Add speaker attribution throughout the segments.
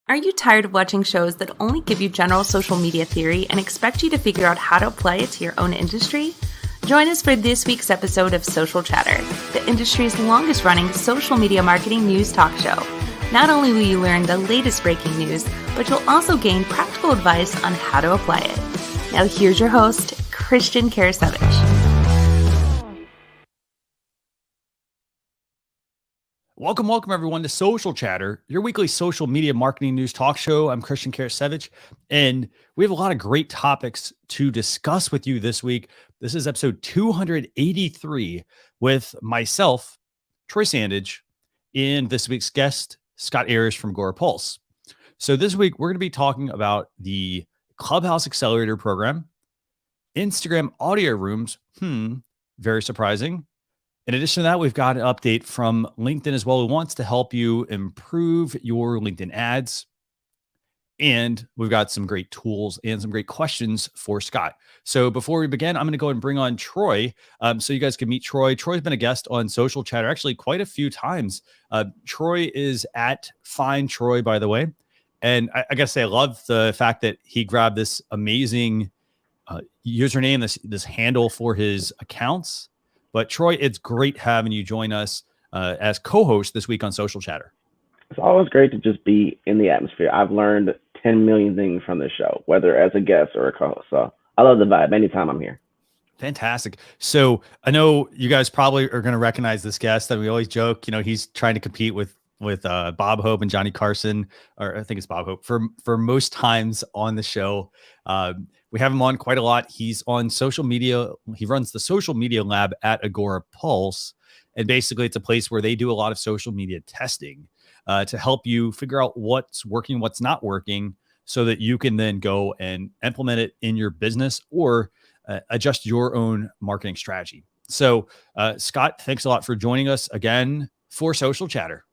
Speaker 1: Are you tired of watching shows that only give you general social media theory and expect you to figure out how to apply it to your own industry? Join us for this week's episode of Social Chatter, the industry's longest running social media marketing news talk show. Not only will you learn the latest breaking news, but you'll also gain practical advice on how to apply it. Now here's your host, Christian Karasiewicz.
Speaker 2: Welcome everyone to Social Chatter, your weekly social media marketing news talk show. I'm Christian Karasiewicz, and we have a lot of great topics to discuss with you this week. This is episode 283 with myself, Troy Sandage, and this week's guest, Scott Ayres from Agora Pulse. So this week, we're going to be talking about the Clubhouse Accelerator program, Instagram audio rooms, very surprising. In addition to that, we've got an update from LinkedIn as well, who wants to help you improve your LinkedIn ads. And we've got some great tools and some great questions for Scott. So before we begin, I'm going to go ahead and bring on Troy so you guys can meet Troy. Troy's been a guest on Social Chatter actually quite a few times. Troy is at Find Troy, by the way. And I got to say, I love the fact that he grabbed this amazing username, this handle for his accounts. But Troy, it's great having you join us as co-host this week on Social Chatter.
Speaker 3: It's always great to just be in the atmosphere. I've learned 10 million things from this show, whether as a guest or a co-host. So I love the vibe anytime I'm here.
Speaker 2: Fantastic. So I know you guys probably are going to recognize this guest that we always joke, he's trying to compete with Bob Hope and Johnny Carson, or I think it's Bob Hope for most times on the show. We have him on quite a lot. He's on social media. He runs the social media lab at Agora Pulse. And basically it's a place where they do a lot of social media testing to help you figure out what's working, what's not working, so that you can then go and implement it in your business or adjust your own marketing strategy. So Scott, thanks a lot for joining us again for Social Chatter.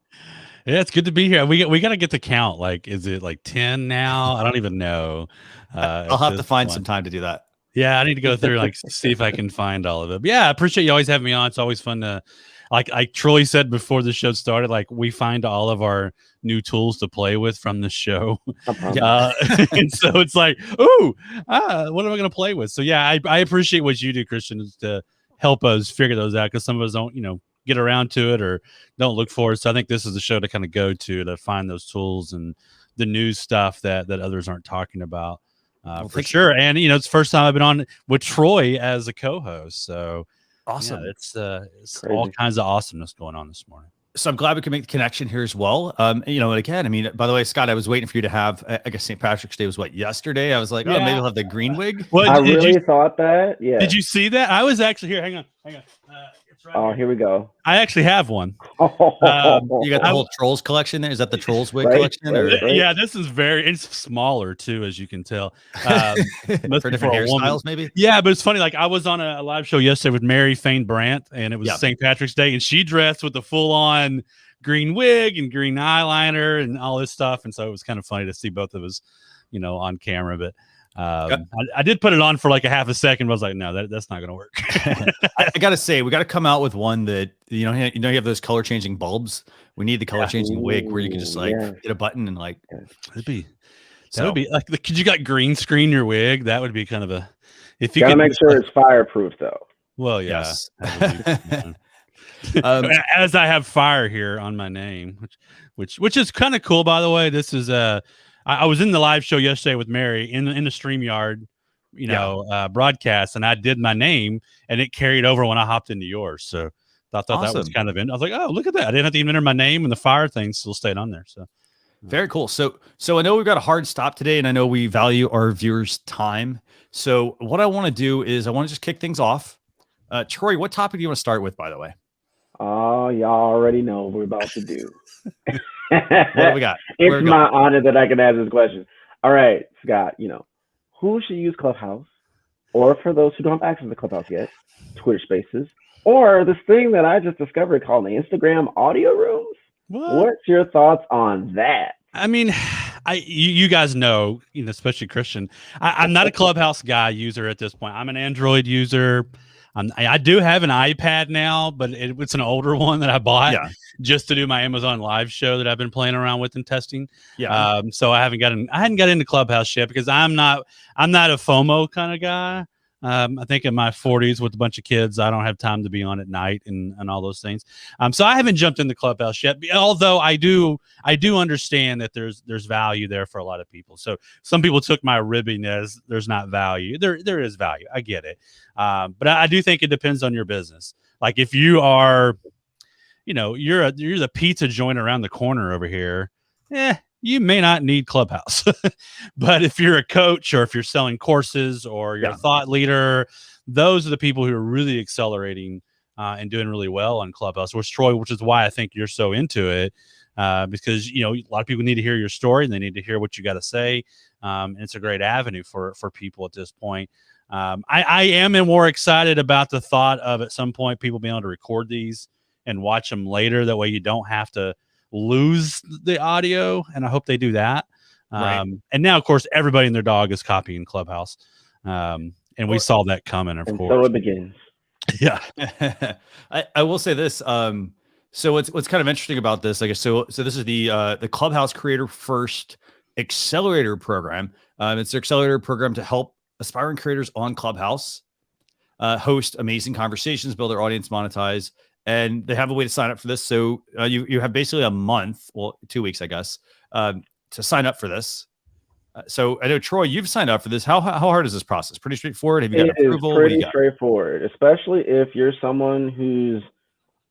Speaker 4: Yeah, it's good to be here. We got to get the count. Like, is it like 10 now? I don't even know.
Speaker 2: I'll have to find some time to do that.
Speaker 4: Yeah, I need to go through and see if I can find all of it. But yeah, I appreciate you always having me on. It's always fun to, like Troy said before the show started, like we find all of our new tools to play with from the show. And so it's like, what am I going to play with? So yeah, I appreciate what you do, Christian, is to help us figure those out, because some of us don't, get around to it or don't look for it. So I think this is the show to kind of go to find those tools and the news stuff that others aren't talking about. For sure. And it's the first time I've been on with Troy as a co-host. So
Speaker 2: awesome.
Speaker 4: Yeah, it's all kinds of awesomeness going on this morning.
Speaker 2: So I'm glad we can make the connection here as well. And again, by the way, Scott, I was waiting for you to have, I guess St. Patrick's Day was yesterday? I was like, maybe I'll have the green wig.
Speaker 3: I really thought that. Yeah.
Speaker 4: Did you see that? I was actually here. Hang on.
Speaker 3: Right here we go.
Speaker 4: I actually have one.
Speaker 2: You got the whole Trolls collection there? Is that the Trolls wig collection?
Speaker 4: Right. Yeah, this is it's smaller too, as you can tell.
Speaker 2: For different hairstyles, maybe?
Speaker 4: Yeah, but it's funny. Like I was on a live show yesterday with Mary Fain Brandt, and it was St. Patrick's Day, and she dressed with the full-on green wig and green eyeliner and all this stuff. And so it was kind of funny to see both of us, on camera. But I did put it on for like a half a second, but I was like, no, that's not going to work.
Speaker 2: I got to say, we got to come out with one that, you have those color changing bulbs. We need the color changing wig where you can just hit a button and
Speaker 4: that'd be like, could you got green screen your wig? That would be kind of if you
Speaker 3: gotta make sure it's fireproof though.
Speaker 4: Well, yeah. Yes. As I have fire here on my name, which is kind of cool, by the way. This is I was in the live show yesterday with Mary in the StreamYard, broadcast, and I did my name, and it carried over when I hopped into yours. So I thought that was kind of I was like, oh, look at that! I didn't have to even enter my name, and the fire thing still stayed on there. So
Speaker 2: very cool. So I know we've got a hard stop today, and I know we value our viewers' time. So what I want to do is I want to just kick things off. Troy, what topic do you want to start with, by the way?
Speaker 3: Oh, y'all already know what we're about to do.
Speaker 2: What do we got?
Speaker 3: It's my honor that I can ask this question. All right, Scott, who should use Clubhouse? Or for those who don't have access to Clubhouse yet, Twitter Spaces, or this thing that I just discovered called the Instagram audio rooms? What's your thoughts on that?
Speaker 4: I mean, you guys know, especially Christian, I'm not a Clubhouse guy user at this point. I'm an Android user. I do have an iPad now, but it's an older one that I bought just to do my Amazon Live show that I've been playing around with and testing.
Speaker 2: Yeah.
Speaker 4: So I hadn't got into Clubhouse yet because I'm not a FOMO kind of guy. I think in my 40s with a bunch of kids, I don't have time to be on at night and all those things. So I haven't jumped into Clubhouse yet, although I do understand that there's value there for a lot of people. So some people took my ribbing as there's not value. There is value. I get it. But I do think it depends on your business. Like if you are, you're the pizza joint around the corner over here. You may not need Clubhouse. But if you're a coach or if you're selling courses or you're a thought leader, those are the people who are really accelerating and doing really well on Clubhouse, which is why I think you're so into it, because, a lot of people need to hear your story and they need to hear what you got to say. And it's a great avenue for people at this point. I am more excited about the thought of at some point people being able to record these and watch them later. That way you don't have to lose the audio, and I hope they do that. And now, of course, everybody and their dog is copying Clubhouse, and we saw that coming. Of course,
Speaker 3: so it begins.
Speaker 2: Yeah, I will say this. So what's kind of interesting about this, I guess. So this is the Clubhouse Creator First Accelerator program. It's their accelerator program to help aspiring creators on Clubhouse host amazing conversations, build their audience, monetize. And they have a way to sign up for this. So you have basically a month, 2 weeks, I guess, to sign up for this. So I know, Troy, you've signed up for this. How hard is this process? Pretty straightforward? Have you got approval?
Speaker 3: It is pretty straightforward, especially if you're someone who's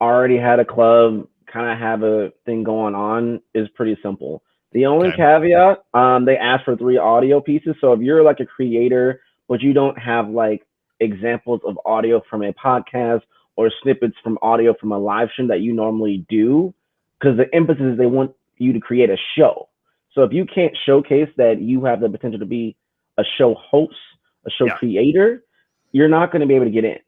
Speaker 3: already had a club, kind of have a thing going on, is pretty simple. The only caveat, they ask for 3 audio pieces. So if you're like a creator, but you don't have like examples of audio from a podcast or snippets from audio from a live stream that you normally do, because the emphasis is they want you to create a show. So if you can't showcase that you have the potential to be a show host, a show creator, you're not going to be able to get in.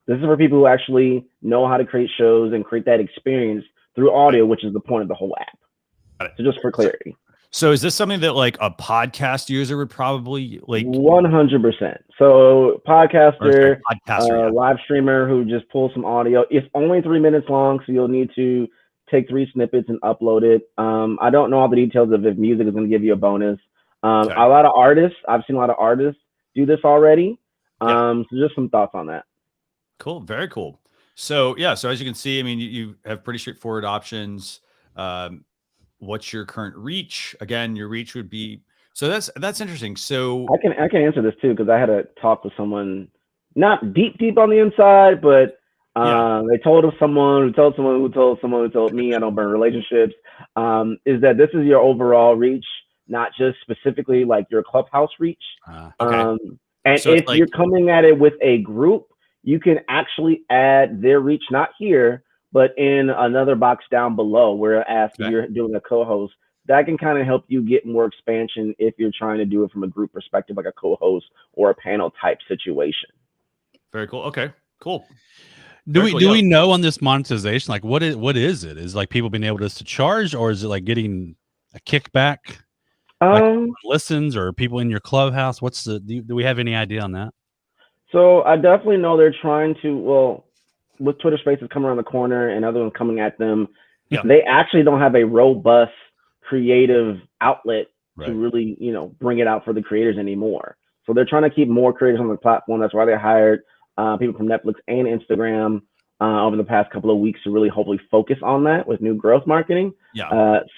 Speaker 3: This is for people who actually know how to create shows and create that experience through audio, which is the point of the whole app. So just for clarity.
Speaker 2: So is this something that like a podcast user would probably like?
Speaker 3: 100%. So podcaster, live streamer who just pulls some audio. It's only 3 minutes long, so you'll need to take 3 snippets and upload it. I don't know all the details of if music is going to give you a bonus. A lot of artists, I've seen a lot of artists do this already. So just some thoughts on that.
Speaker 2: Cool. Very cool. So so as you can see, I mean, you have pretty straightforward options. What's your current reach? Again, your reach would be, so that's interesting. So
Speaker 3: I can answer this too, because I had a talk with someone, not deep on the inside, but they told someone who told someone who told someone who told me, I don't burn relationships, is that this is your overall reach, not just specifically like your Clubhouse reach. And so if you're coming at it with a group, you can actually add their reach, not here, but in another box down below where you're doing a co-host. That can kind of help you get more expansion if you're trying to do it from a group perspective, like a co-host or a panel type situation.
Speaker 2: Very cool. Okay, cool.
Speaker 4: Do we know on this monetization, like what is it? Is like people being able to charge, or is it like getting a kickback? Like listens or people in your Clubhouse? Do we have any idea on that?
Speaker 3: So I definitely know they're trying to, with Twitter Spaces coming around the corner and other ones coming at them, they actually don't have a robust creative outlet to really, bring it out for the creators anymore. So they're trying to keep more creators on the platform. That's why they hired people from Netflix and Instagram over the past couple of weeks to really hopefully focus on that with new growth marketing.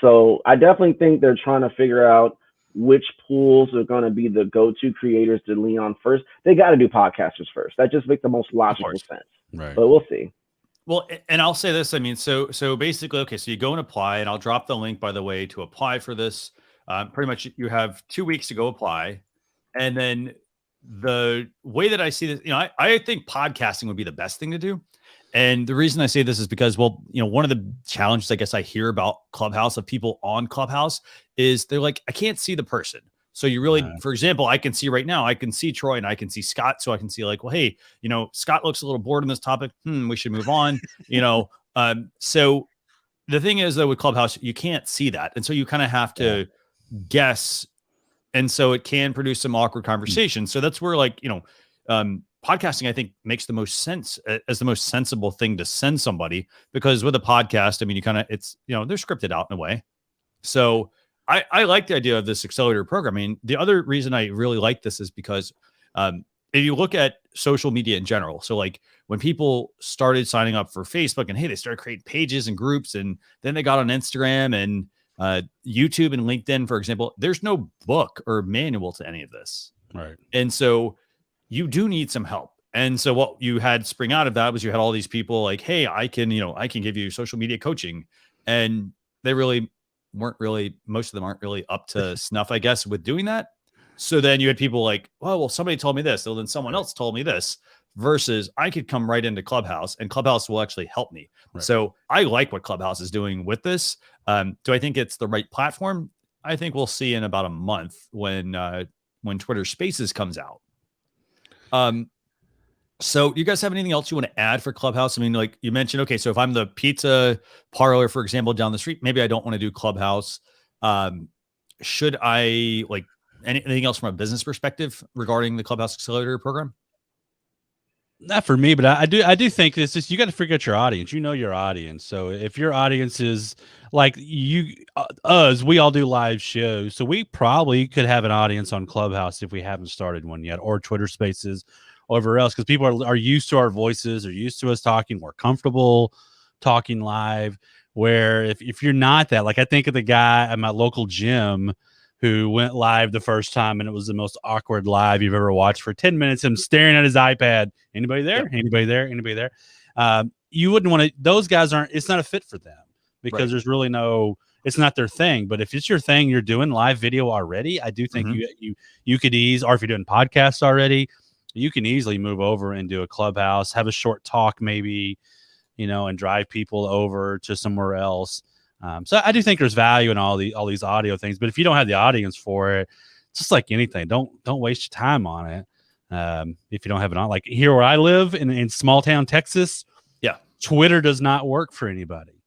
Speaker 3: So I definitely think they're trying to figure out which pools are going to be the go-to creators to lean on first. They got to do podcasters first. That just makes the most logical sense. Right. But we'll see.
Speaker 2: Well, and I'll say this. I mean, so basically, okay, so you go and apply, and I'll drop the link, by the way, to apply for this. Pretty much you have 2 weeks to go apply. And then the way that I see this, I think podcasting would be the best thing to do. And the reason I say this is because, one of the challenges I guess I hear about Clubhouse of people on Clubhouse is they're like, I can't see the person. So you really, for example, I can see right now, I can see Troy and I can see Scott. So I can see like, well, hey, Scott looks a little bored on this topic. We should move on, So the thing is though, with Clubhouse, you can't see that. And so you kind of have to guests. And so it can produce some awkward conversations. So that's where, like, podcasting, I think, makes the most sense as the most sensible thing to send somebody, because with a podcast, I mean, it's they're scripted out in a way. So I like the idea of this accelerator program. I mean, the other reason I really like this is because if you look at social media in general, so like when people started signing up for Facebook and they started creating pages and groups, and then they got on Instagram and YouTube and LinkedIn, for example, there's no book or manual to any of this.
Speaker 4: Right.
Speaker 2: And so you do need some help. And so what you had spring out of that was you had all these people like, hey, I can give you social media coaching. And they most of them aren't really up to snuff, I guess, with doing that. So then you had people like, oh, well, somebody told me this. So then someone else told me this, versus I could come right into Clubhouse and Clubhouse will actually help me. Right. So I like what Clubhouse is doing with this. Do I think it's the right platform? I think we'll see in about a month when Twitter Spaces comes out. So do you guys have anything else you want to add for Clubhouse? I mean, like you mentioned, okay, so if I'm the pizza parlor, for example, down the street, maybe I don't want to do Clubhouse. Should I, like, anything else from a business perspective regarding the Clubhouse Accelerator program?
Speaker 4: Not for me, but I do think this is, you got to figure out your audience. You know your audience. So if your audience is like we all do live shows. So we probably could have an audience on Clubhouse if we haven't started one yet, or Twitter Spaces, or whatever else, because people are used to our voices, are used to us talking, more comfortable talking live. Where if you're not that, like I think of the guy at my local gym who went live the first time, and it was the most awkward live you've ever watched for 10 minutes, him staring at his iPad. Anybody there? Yep. Anybody there? Anybody there? You wouldn't want to, those guys it's not a fit for them, because there's really it's not their thing. But if it's your thing, you're doing live video already, I do think you could or if you're doing podcasts already, you can easily move over and do a Clubhouse, have a short talk maybe, and drive people over to somewhere else. So I do think there's value in all these audio things, but if you don't have the audience for it, just like anything, don't waste your time on it. If you don't have it on, like here where I live in small town Texas, Twitter does not work for anybody,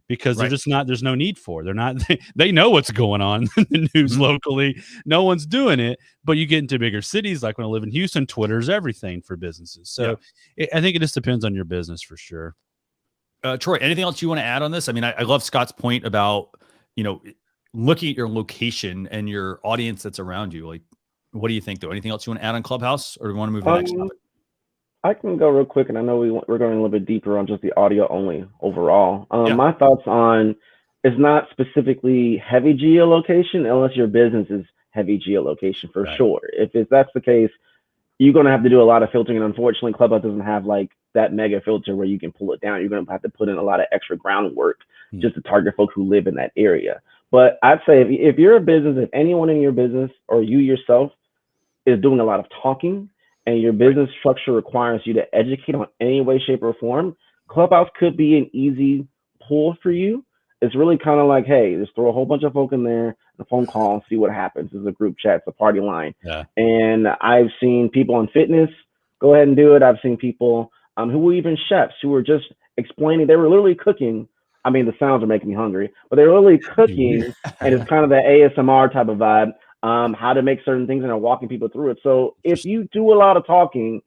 Speaker 4: because they're just not, there's no need for it. They're not, they know what's going on in the news locally. No one's doing it, but you get into bigger cities, like when I live in Houston, Twitter's everything for businesses. So I think it just depends on your business for sure.
Speaker 2: Troy, anything else you want to add on this? I mean, I love Scott's point about, looking at your location and your audience that's around you. Like, what do you think, though? Anything else you want to add on Clubhouse, or do we want to move to the next topic?
Speaker 3: I can go real quick, and I know we're going a little bit deeper on just the audio only overall. My thoughts on, it's not specifically heavy geolocation unless your business is heavy geolocation for sure. If that's the case, you're going to have to do a lot of filtering, and unfortunately, Clubhouse doesn't have like that mega filter where you can pull it down. You're going to have to put in a lot of extra groundwork just to target folks who live in that area. But I'd say if you're a business, if anyone in your business or you yourself is doing a lot of talking, and your business structure requires you to educate on any way, shape, or form, Clubhouse could be an easy pull for you. It's really kind of like, hey, just throw a whole bunch of folk in there, a phone call, and see what happens. It's a group chat, it's a party line. And I've seen people in fitness go ahead and do it. I've seen people who were even chefs who were just explaining, they were literally cooking. I mean, the sounds are making me hungry, but they're literally cooking, and it's kind of the ASMR type of vibe. How to make certain things, and are walking people through it. So if you do a lot of talking,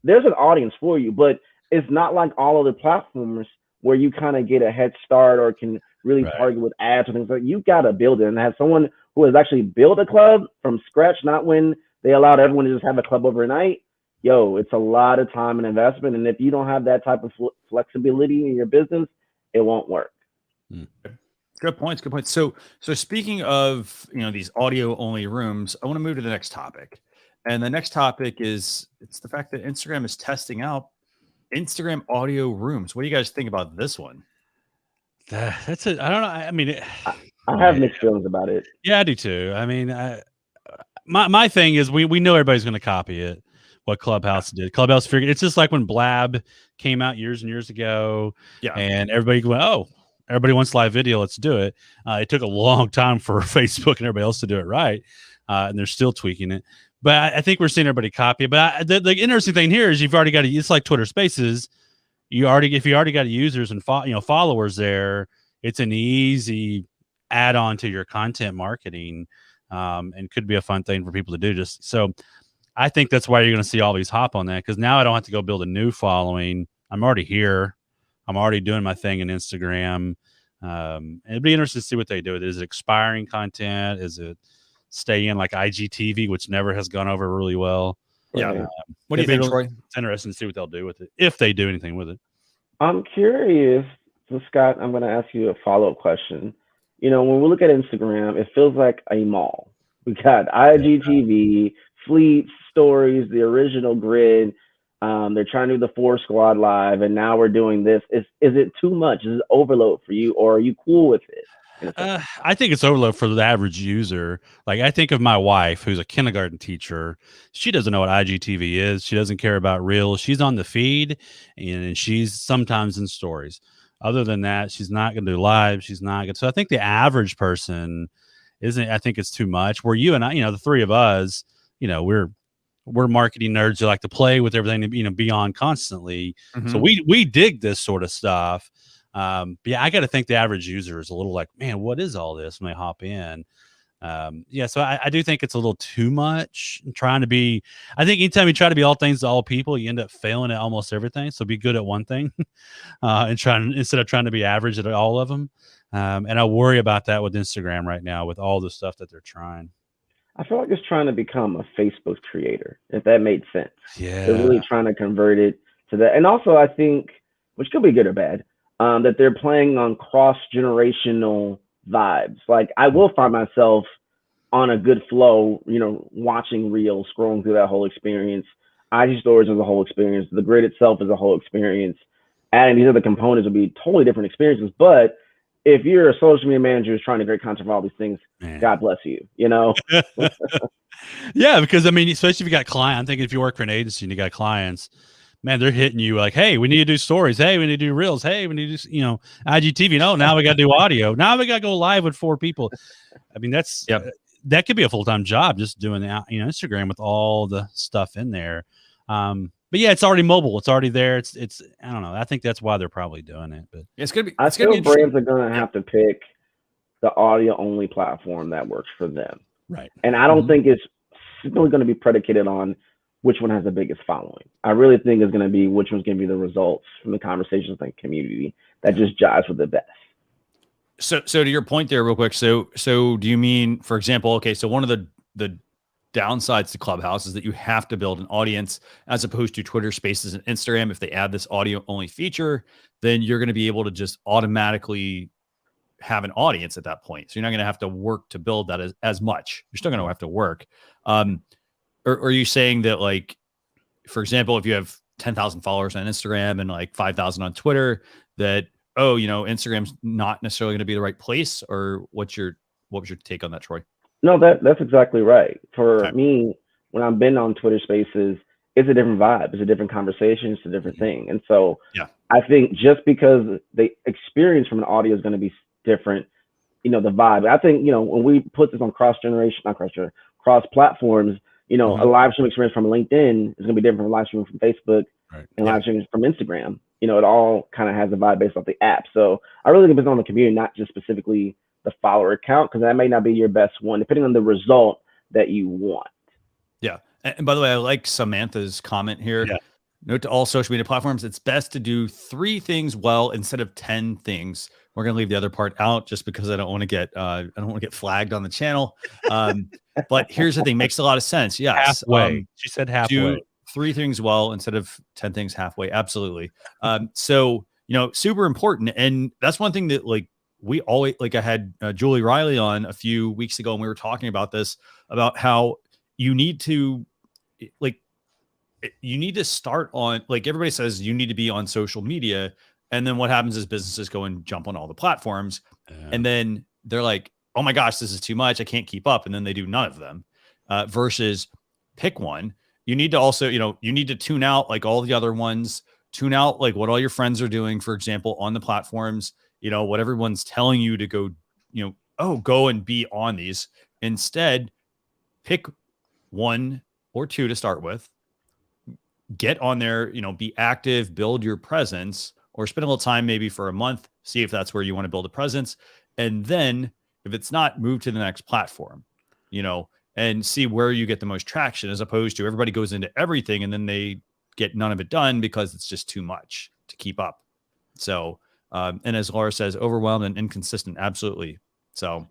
Speaker 3: there's an audience for you, but it's not like all other platforms where you kind of get a head start or can really target with ads or things like that. You got to build it, and have someone who has actually built a club from scratch, not when they allowed everyone to just have a club overnight. It's a lot of time and investment. And if you don't have that type of flexibility in your business, it won't work.
Speaker 2: Good points. Good points. So speaking of, these audio only rooms, I want to move to the next topic. And the next topic is, it's the fact that Instagram is testing out Instagram audio rooms. What do you guys think about this one?
Speaker 4: That's it. I don't know. I mean,
Speaker 3: I have mixed feelings about it.
Speaker 4: Yeah, I do too. I mean, my thing is we know everybody's going to copy it. What Clubhouse did. Clubhouse figured, it's just like when Blab came out years and years ago. And everybody went, oh, everybody wants live video, let's do it. It took a long time for Facebook and everybody else to do it right. And they're still tweaking it. But I think we're seeing everybody copy it. But the interesting thing here is you've already got it's like Twitter Spaces. If you already got users and followers there, it's an easy add-on to your content marketing. and could be a fun thing for people to do. Just so I think that's why you're going to see all these hop on that, because now I don't have to go build a new following. I'm already here. I'm already doing my thing in Instagram. It'd be interesting to see what they do. Is it expiring content? Is it stay in like IGTV, which never has gone over really well?
Speaker 2: Yeah. What do you think, Troy?
Speaker 4: It's interesting to see what they'll do with it, if they do anything with it.
Speaker 3: I'm curious. So, Scott, I'm going to ask you a follow-up question. When we look at Instagram, it feels like a mall. We got IGTV, Fleets, Stories, the original grid. They're trying to do the 4 Squad live, and now we're doing this. Is it too much? Is it overload for you, or are you cool with it?
Speaker 4: I think it's overload for the average user. Like, I think of my wife, who's a kindergarten teacher. She doesn't know what IGTV is. She doesn't care about Reels. She's on the feed, and she's sometimes in Stories. Other than that, she's not going to do live. She's not going to. So I think the average person isn't. I think it's too much. Where you and I, the three of us, we're marketing nerds who like to play with everything, be on constantly.
Speaker 2: Mm-hmm.
Speaker 4: So we dig this sort of stuff. But yeah, I got to think the average user is a little like, man, what is all this when they hop in? So I do think it's a little too much. I think anytime you try to be all things to all people, you end up failing at almost everything. So be good at one thing, instead of trying to be average at all of them. And I worry about that with Instagram right now, with all the stuff that they're trying.
Speaker 3: I feel like it's trying to become a Facebook creator, if that made sense.
Speaker 4: Yeah.
Speaker 3: They're really trying to convert it to that. And also, I think, which could be good or bad, that they're playing on cross-generational vibes. Like, I will find myself on a good flow, watching Reels, scrolling through that whole experience. IG Stories is a whole experience. The grid itself is a whole experience. Adding these other components will be totally different experiences. But if you're a social media manager who's trying to create content for all these things, man, God bless you,
Speaker 4: Yeah, because especially if you got clients, I'm thinking if you work for an agency and you got clients, man, they're hitting you like, hey, we need to do Stories. Hey, we need to do Reels. Hey, we need to do, IGTV. No, now we got to do audio. Now we got to go live with 4 people. That could be a full-time job, just doing Instagram with all the stuff in there. But yeah, it's already mobile. It's already there. It's I don't know. I think that's why they're probably doing it. But
Speaker 2: it's gonna be.
Speaker 3: I feel brands are gonna have to pick the audio-only platform that works for them.
Speaker 4: Right.
Speaker 3: And I don't think it's simply going to be predicated on which one has the biggest following. I really think it's going to be which one's going to be the results from the conversations and community that just jives with the best.
Speaker 2: So to your point there, real quick. So do you mean, for example, okay, so one of the downsides to Clubhouse is that you have to build an audience as opposed to Twitter Spaces and Instagram. If they add this audio only feature, then you're going to be able to just automatically have an audience at that point. So you're not going to have to work to build that as much. You're still going to have to work. Or are you saying that, like, for example, if you have 10,000 followers on Instagram and like 5,000 on Twitter, that, Instagram's not necessarily going to be the right place? Or what was your take on that, Troy?
Speaker 3: No, that's exactly right. For me, when I've been on Twitter Spaces, it's a different vibe. It's a different conversation. It's a different thing. And so I think just because the experience from an audio is going to be different, the vibe. I think, when we put this on cross platforms, a live stream experience from LinkedIn is going to be different from a live stream from Facebook and live streams from Instagram. It all kind of has a vibe based off the app. So I really think it's on the community, not just specifically the follower count, because that may not be your best one, depending on the result that you want.
Speaker 2: Yeah. And by the way, I like Samantha's comment here. Yeah. Note to all social media platforms, it's best to do 3 things well instead of 10 things. We're going to leave the other part out just because I don't want to get flagged on the channel. But here's the thing, makes a lot of sense. Yes.
Speaker 4: Halfway. She said halfway.
Speaker 2: Do 3 things well instead of 10 things halfway. Absolutely. So, super important. And that's one thing that, like, we always, like, I had Julie Riley on a few weeks ago, and we were talking about this, about how you need to, start on, like, everybody says you need to be on social media. And then what happens is businesses go and jump on all the platforms. And then they're like, oh my gosh, this is too much. I can't keep up. And then they do none of them, versus pick one. You need to also, you need to tune out like all the other ones, tune out like what all your friends are doing, for example, on the platforms, what everyone's telling you to go, go and be on these. Instead, pick 1 or 2 to start with, get on there, be active, build your presence, or spend a little time maybe for a month, see if that's where you want to build a presence. And then if it's not, move to the next platform. and see where you get the most traction, as opposed to everybody goes into everything and then they get none of it done because it's just too much to keep up. So, and as Laura says, overwhelmed and inconsistent. Absolutely. So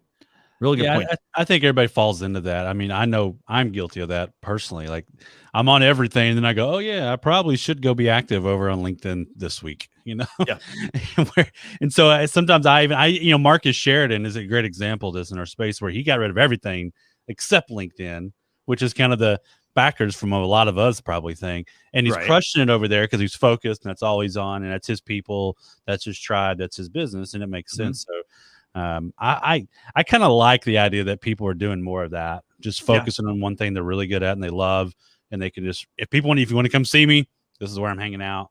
Speaker 2: really good point.
Speaker 4: I think everybody falls into that. I mean, I know I'm guilty of that personally. Like I'm on everything and then I go, oh yeah, I probably should go be active over on LinkedIn this week,
Speaker 2: Yeah.
Speaker 4: And so sometimes Marcus Sheridan is a great example of this in our space, where he got rid of everything except LinkedIn, which is kind of the backers from a lot of us probably think. And he's crushing it over there because he's focused and that's all he's on. And that's his people. That's his tribe. That's his business. And it makes sense. So I kind of like the idea that people are doing more of that, just focusing on one thing they're really good at and they love, and they can just, if you want to come see me, this is where I'm hanging out.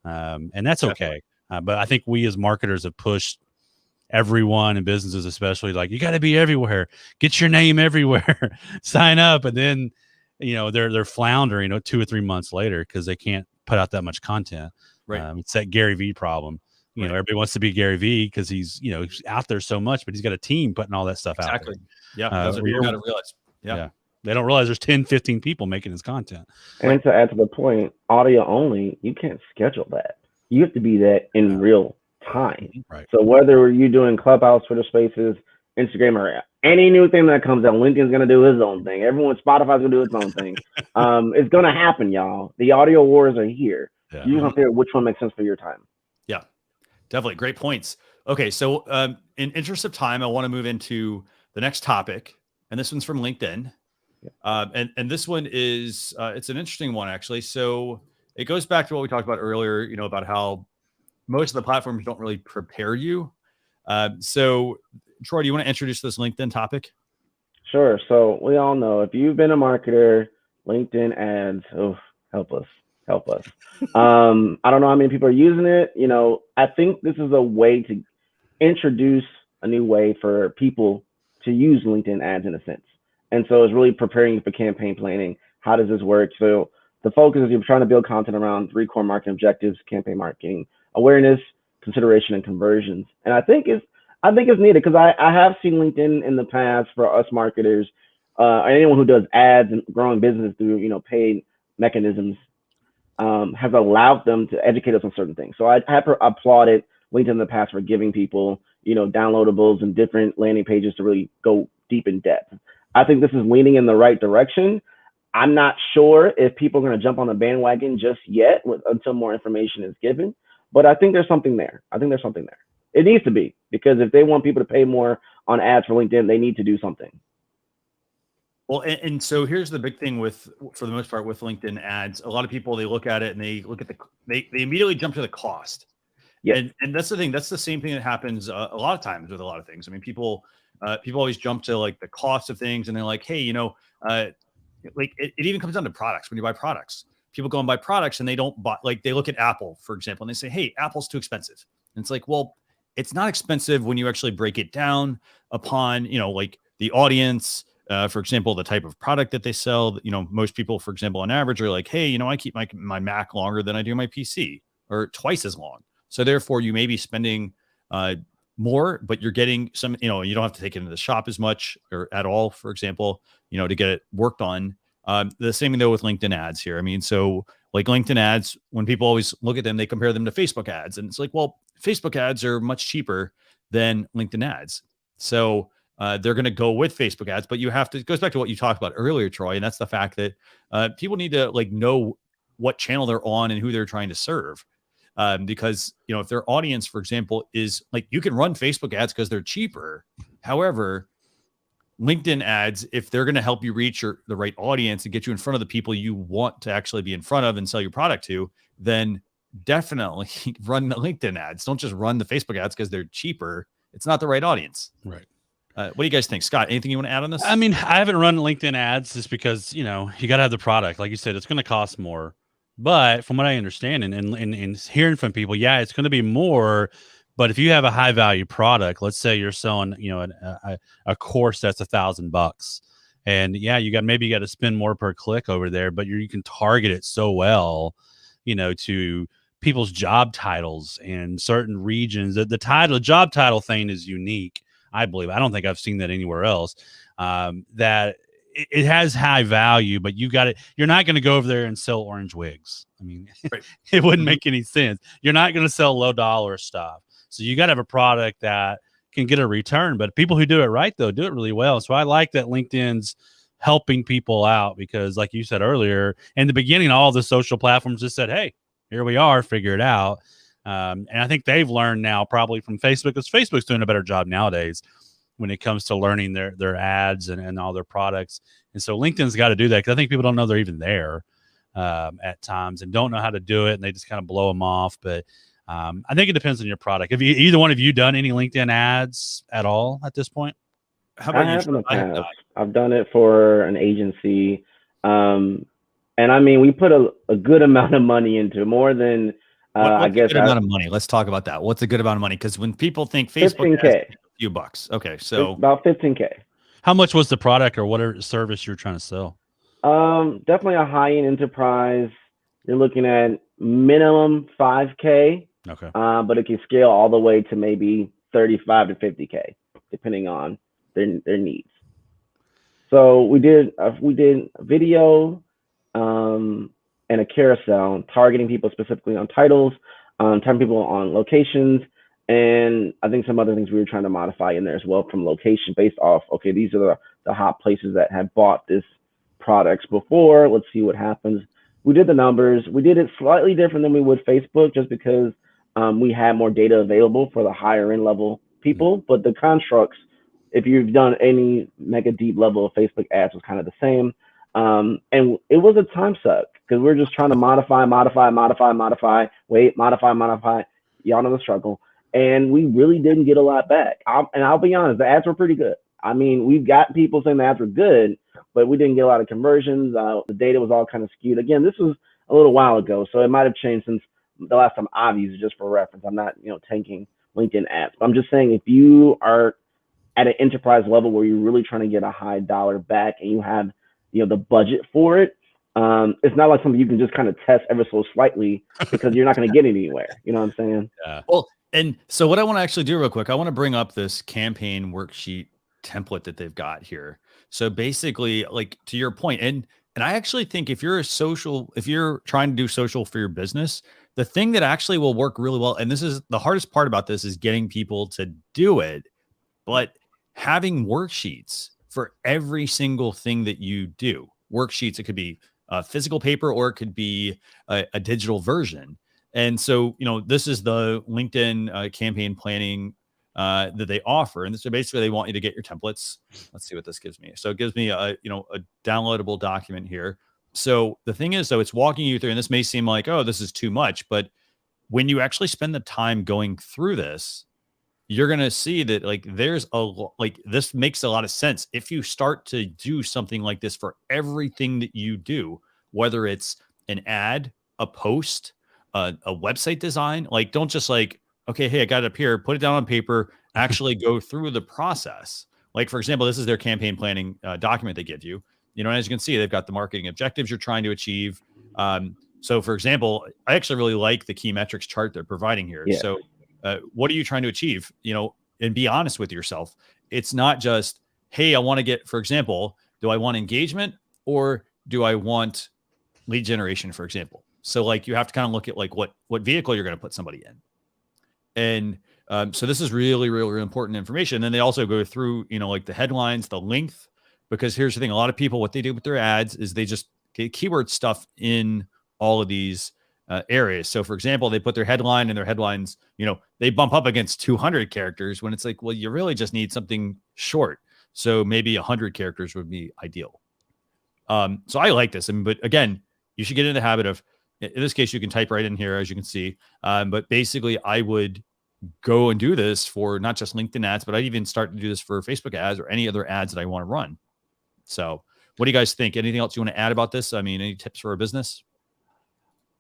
Speaker 4: And that's okay. But I think we as marketers have pushed everyone in businesses, especially, like, you got to be everywhere, get your name everywhere, sign up. And then, they're floundering, 2 or 3 months later, because they can't put out that much content. It's that Gary V problem. Everybody wants to be Gary V because he's, he's out there so much, but he's got a team putting all that stuff out there.
Speaker 2: Yeah. That's what you got to realize. Yeah.
Speaker 4: They don't realize there's 10, 15 people making his content.
Speaker 3: And to add to the point, audio only, you can't schedule that. You have to be that in real time.
Speaker 4: Right.
Speaker 3: So whether you're doing Clubhouse, Twitter Spaces, Instagram, or any new thing that comes out, LinkedIn's going to do his own thing. Spotify's going to do its own thing. It's going to happen, y'all. The audio wars are here.
Speaker 4: Yeah.
Speaker 3: You have to figure which one makes sense for your time.
Speaker 2: Yeah, definitely. Great points. Okay. So in interest of time, I want to move into the next topic. And this one's from LinkedIn. And this one is, it's an interesting one, actually. So it goes back to what we talked about earlier, about how most of the platforms don't really prepare you. So Troy, do you want to introduce this LinkedIn topic?
Speaker 3: Sure. So we all know, if you've been a marketer, LinkedIn ads, help us. I don't know how many people are using it. I think this is a way to introduce a new way for people to use LinkedIn ads in a sense. And so it's really preparing you for campaign planning. How does this work? So the focus is you're trying to build content around 3 core marketing objectives: campaign marketing, awareness, consideration, and conversions. And I think it's needed, because I have seen LinkedIn in the past for us marketers, anyone who does ads and growing business through, paid mechanisms, has allowed them to educate us on certain things. So I have applauded LinkedIn in the past for giving people, downloadables and different landing pages to really go deep in depth. I think this is leaning in the right direction. I'm not sure if people are going to jump on the bandwagon just yet until more information is given, but I think there's something there. It needs to be, because if they want people to pay more on ads for LinkedIn, they need to do something.
Speaker 2: Well, and so here's the big thing for the most part with LinkedIn ads. A lot of people, they look at it and they look at they immediately jump to the cost. Yeah. And that's the thing. That's the same thing that happens a lot of times with a lot of things. I mean, people always jump to like the cost of things, and they're like, hey, like it even comes down to products. When you buy products, people go and buy products and they don't buy, like, they look at Apple, for example, and they say, hey, Apple's too expensive. And it's like, well, it's not expensive when you actually break it down upon, like the audience, for example, the type of product that they sell. Most people, for example, on average are like, hey, I keep my Mac longer than I do my PC, or twice as long. So therefore you may be spending more, but you're getting some, you don't have to take it into the shop as much or at all, for example, to get it worked on. The same thing though with LinkedIn ads here. I mean, so like LinkedIn ads, when people always look at them, they compare them to Facebook ads, and it's like, well, Facebook ads are much cheaper than LinkedIn ads. So they're going to go with Facebook ads, but it goes back to what you talked about earlier, Troy. And that's the fact that people need to know what channel they're on and who they're trying to serve. Because, if their audience, for example, is like, you can run Facebook ads because they're cheaper. However, LinkedIn ads, if they're going to help you reach the right audience and get you in front of the people you want to actually be in front of and sell your product to, then definitely run the LinkedIn ads. Don't just run the Facebook ads because they're cheaper. It's not the right audience.
Speaker 4: Right.
Speaker 2: What do you guys think? Scott, anything you want to add on this?
Speaker 4: I mean, I haven't run LinkedIn ads just because, you got to have the product. Like you said, it's going to cost more. But from what I understand and hearing from people, yeah, it's going to be more. But if you have a high value product, let's say you're selling, a course that's $1,000, and yeah, you got to spend more per click over there, but you can target it so well, to people's job titles and certain regions. The job title thing is unique, I believe. I don't think I've seen that anywhere else. that it has high value, but you're not going to go over there and sell orange wigs. I mean,
Speaker 2: Right.
Speaker 4: it wouldn't make any sense. You're not going to sell low dollar stuff. So you got to have a product that can get a return, but people who do it right, though, do it really well. So I like that LinkedIn's helping people out because, like you said earlier, in the beginning, all the social platforms just said, hey, here we are, figure it out. And I think they've learned now probably from Facebook, because Facebook's doing a better job nowadays when it comes to learning their ads and all their products. And so LinkedIn's got to do that, because I think people don't know they're even there at times and don't know how to do it, and they just kind of blow them off. But I think it depends on your product. Have either one of you done any LinkedIn ads at all at this point?
Speaker 2: How about
Speaker 3: I
Speaker 2: you?
Speaker 3: have in the past. I've done it for an agency. And I mean, we put a good amount of money into it, more than I guess.
Speaker 2: A good amount of money. Let's talk about that. What's a good amount of money? Because when people think Facebook,
Speaker 3: 15K,
Speaker 2: has a few bucks. Okay, so
Speaker 3: it's about 15K.
Speaker 4: How much was the product or whatever service you're trying to sell?
Speaker 3: Definitely a high-end enterprise. You're looking at minimum 5K.
Speaker 4: Okay.
Speaker 3: But it can scale all the way to maybe 35 to 50K, depending on their needs. So we did video and a carousel targeting people specifically on titles, targeting people on locations, and I think some other things we were trying to modify in there as well from location based off, okay, these are the hot places that have bought this products before. Let's see what happens. We did the numbers. We did it slightly different than we would Facebook just because we had more data available for the higher end level people, but the constructs, if you've done any mega deep level of Facebook ads, was kind of the same. And it was a time suck because we're just trying to modify, wait, modify. Y'all know the struggle. And we really didn't get a lot back. I'll be honest, the ads were pretty good. I mean, we've got people saying the ads were good, but we didn't get a lot of conversions. The data was all kind of skewed. Again, this was a little while ago, so it might have changed since the last time I've used it, just for reference. I'm not, tanking LinkedIn ads. But I'm just saying, if you are at an enterprise level where you're really trying to get a high dollar back and you have, the budget for it, it's not like something you can just kind of test ever so slightly because you're not going to get anywhere. You know what I'm saying?
Speaker 2: Yeah. Well, and so what I want to actually do real quick, I want to bring up this campaign worksheet template that they've got here. So basically, like to your point, and I actually think if you're trying to do social for your business, the thing that actually will work really well, and this is the hardest part about this, is getting people to do it, but having worksheets for every single thing that you do. Worksheets, it could be physical paper or it could be a digital version. And so, this is the LinkedIn campaign planning that they offer. And so basically they want you to get your templates. Let's see what this gives me. So it gives me a downloadable document here. So the thing is, though, it's walking you through, and this may seem like, oh, this is too much, but when you actually spend the time going through this, you're going to see that this makes a lot of sense. If you start to do something like this for everything that you do, whether it's an ad, a post, a website design, don't just okay, hey, I got it up here, put it down on paper, actually go through the process. Like, for example, this is their campaign planning document they give you. As you can see, they've got the marketing objectives you're trying to achieve. So for example, I actually really like the key metrics chart they're providing here. Yeah. So what are you trying to achieve? And be honest with yourself. It's not just, hey, I want to get, for example, do I want engagement or do I want lead generation, for example? So you have to kind of look at what vehicle you're going to put somebody in. And so this is really, really, really important information. And then they also go through, the headlines, the length, because here's the thing. A lot of people, what they do with their ads is they just get keyword stuff in all of these areas. So for example, they put their headline and their headlines, they bump up against 200 characters when it's well, you really just need something short. So maybe 100 characters would be ideal. So I like this. But again, you should get in the habit of, in this case, you can type right in here, as you can see. But basically I would go and do this for not just LinkedIn ads, but I'd even start to do this for Facebook ads or any other ads that I want to run. So what do you guys think? Anything else you want to add about this? I mean, any tips for a business?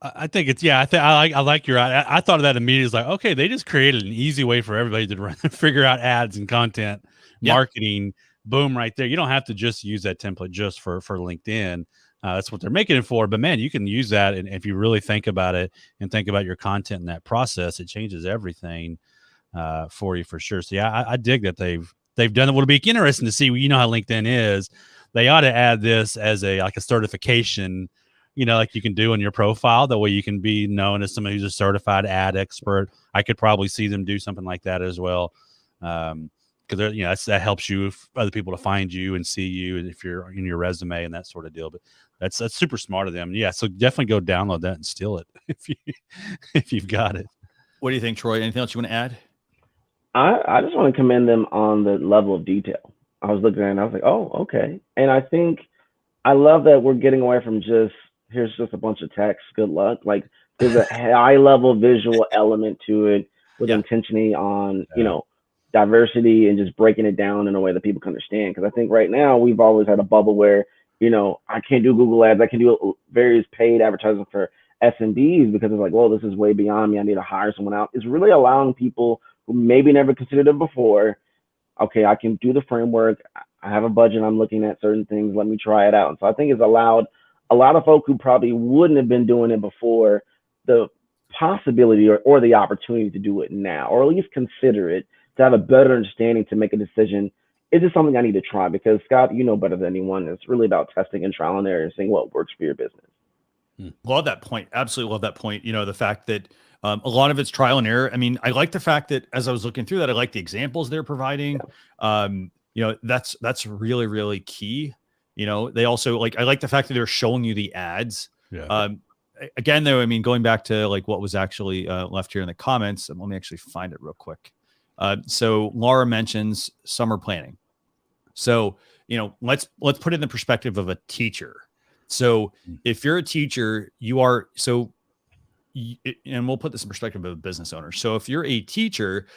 Speaker 4: I think it's, I like your, I thought of that immediately. It's like, okay, they just created an easy way for everybody to figure out ads and content marketing. Boom, right there. You don't have to just use that template just for LinkedIn. That's what they're making it for. But man, you can use that. And if you really think about it and think about your content in that process, it changes everything for you for sure. So yeah, I dig that they've they've done it. Would be interesting to see. You know how LinkedIn is. They ought to add this as a certification. Like you can do in your profile. That way you can be known as somebody who's a certified ad expert. I could probably see them do something like that as well. Because that helps you, other people to find you and see you, and if you're in your resume and that sort of deal. But that's super smart of them. Yeah, so definitely go download that and steal it if you've got it.
Speaker 2: What do you think, Troy? Anything else you want to add?
Speaker 3: I just want to commend them on the level of detail. I was looking at it and I was like, oh, okay. And I think I love that we're getting away from just, here's just a bunch of text, good luck. Like there's a high level visual element to it with intentioning on, diversity and just breaking it down in a way that people can understand. Because I think right now we've always had a bubble where, I can't do Google ads. I can do various paid advertising for SMBs because it's like, well, this is way beyond me. I need to hire someone out. It's really allowing people who maybe never considered it before. Okay, I can do the framework. I have a budget. I'm looking at certain things. Let me try it out. And so I think it's allowed a lot of folk who probably wouldn't have been doing it before the possibility or the opportunity to do it now, or at least consider it, to have a better understanding, to make a decision. Is this something I need to try? Because Scott, you know better than anyone. It's really about testing and trial and error and seeing what works for your business.
Speaker 2: Love that point. Absolutely love that point. The fact that a lot of it's trial and error. I mean, I like the fact that as I was looking through that, I like the examples they're providing. Yeah. That's really, really key. They also I like the fact that they're showing you the ads.
Speaker 4: Yeah.
Speaker 2: Again, though, I mean, going back to what was actually left here in the comments, and let me actually find it real quick. So Laura mentions summer planning. So, let's put it in the perspective of a teacher. So if you're a teacher, and we'll put this in perspective of a business owner. So if you're a teacher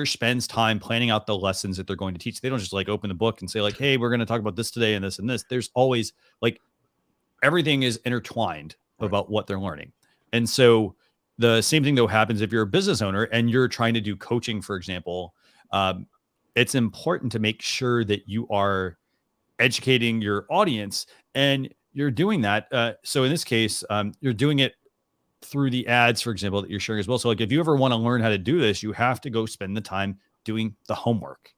Speaker 2: spends time planning out the lessons that they're going to teach. They don't just open the book and say hey, we're going to talk about this today and this and this. There's always everything is intertwined about what they're learning. And so the same thing though happens if you're a business owner and you're trying to do coaching, for example. It's important to make sure that you are educating your audience, and you're doing that. So in this case, you're doing it through the ads, for example, that you're sharing as well. So if you ever want to learn how to do this, you have to go spend the time doing the homework.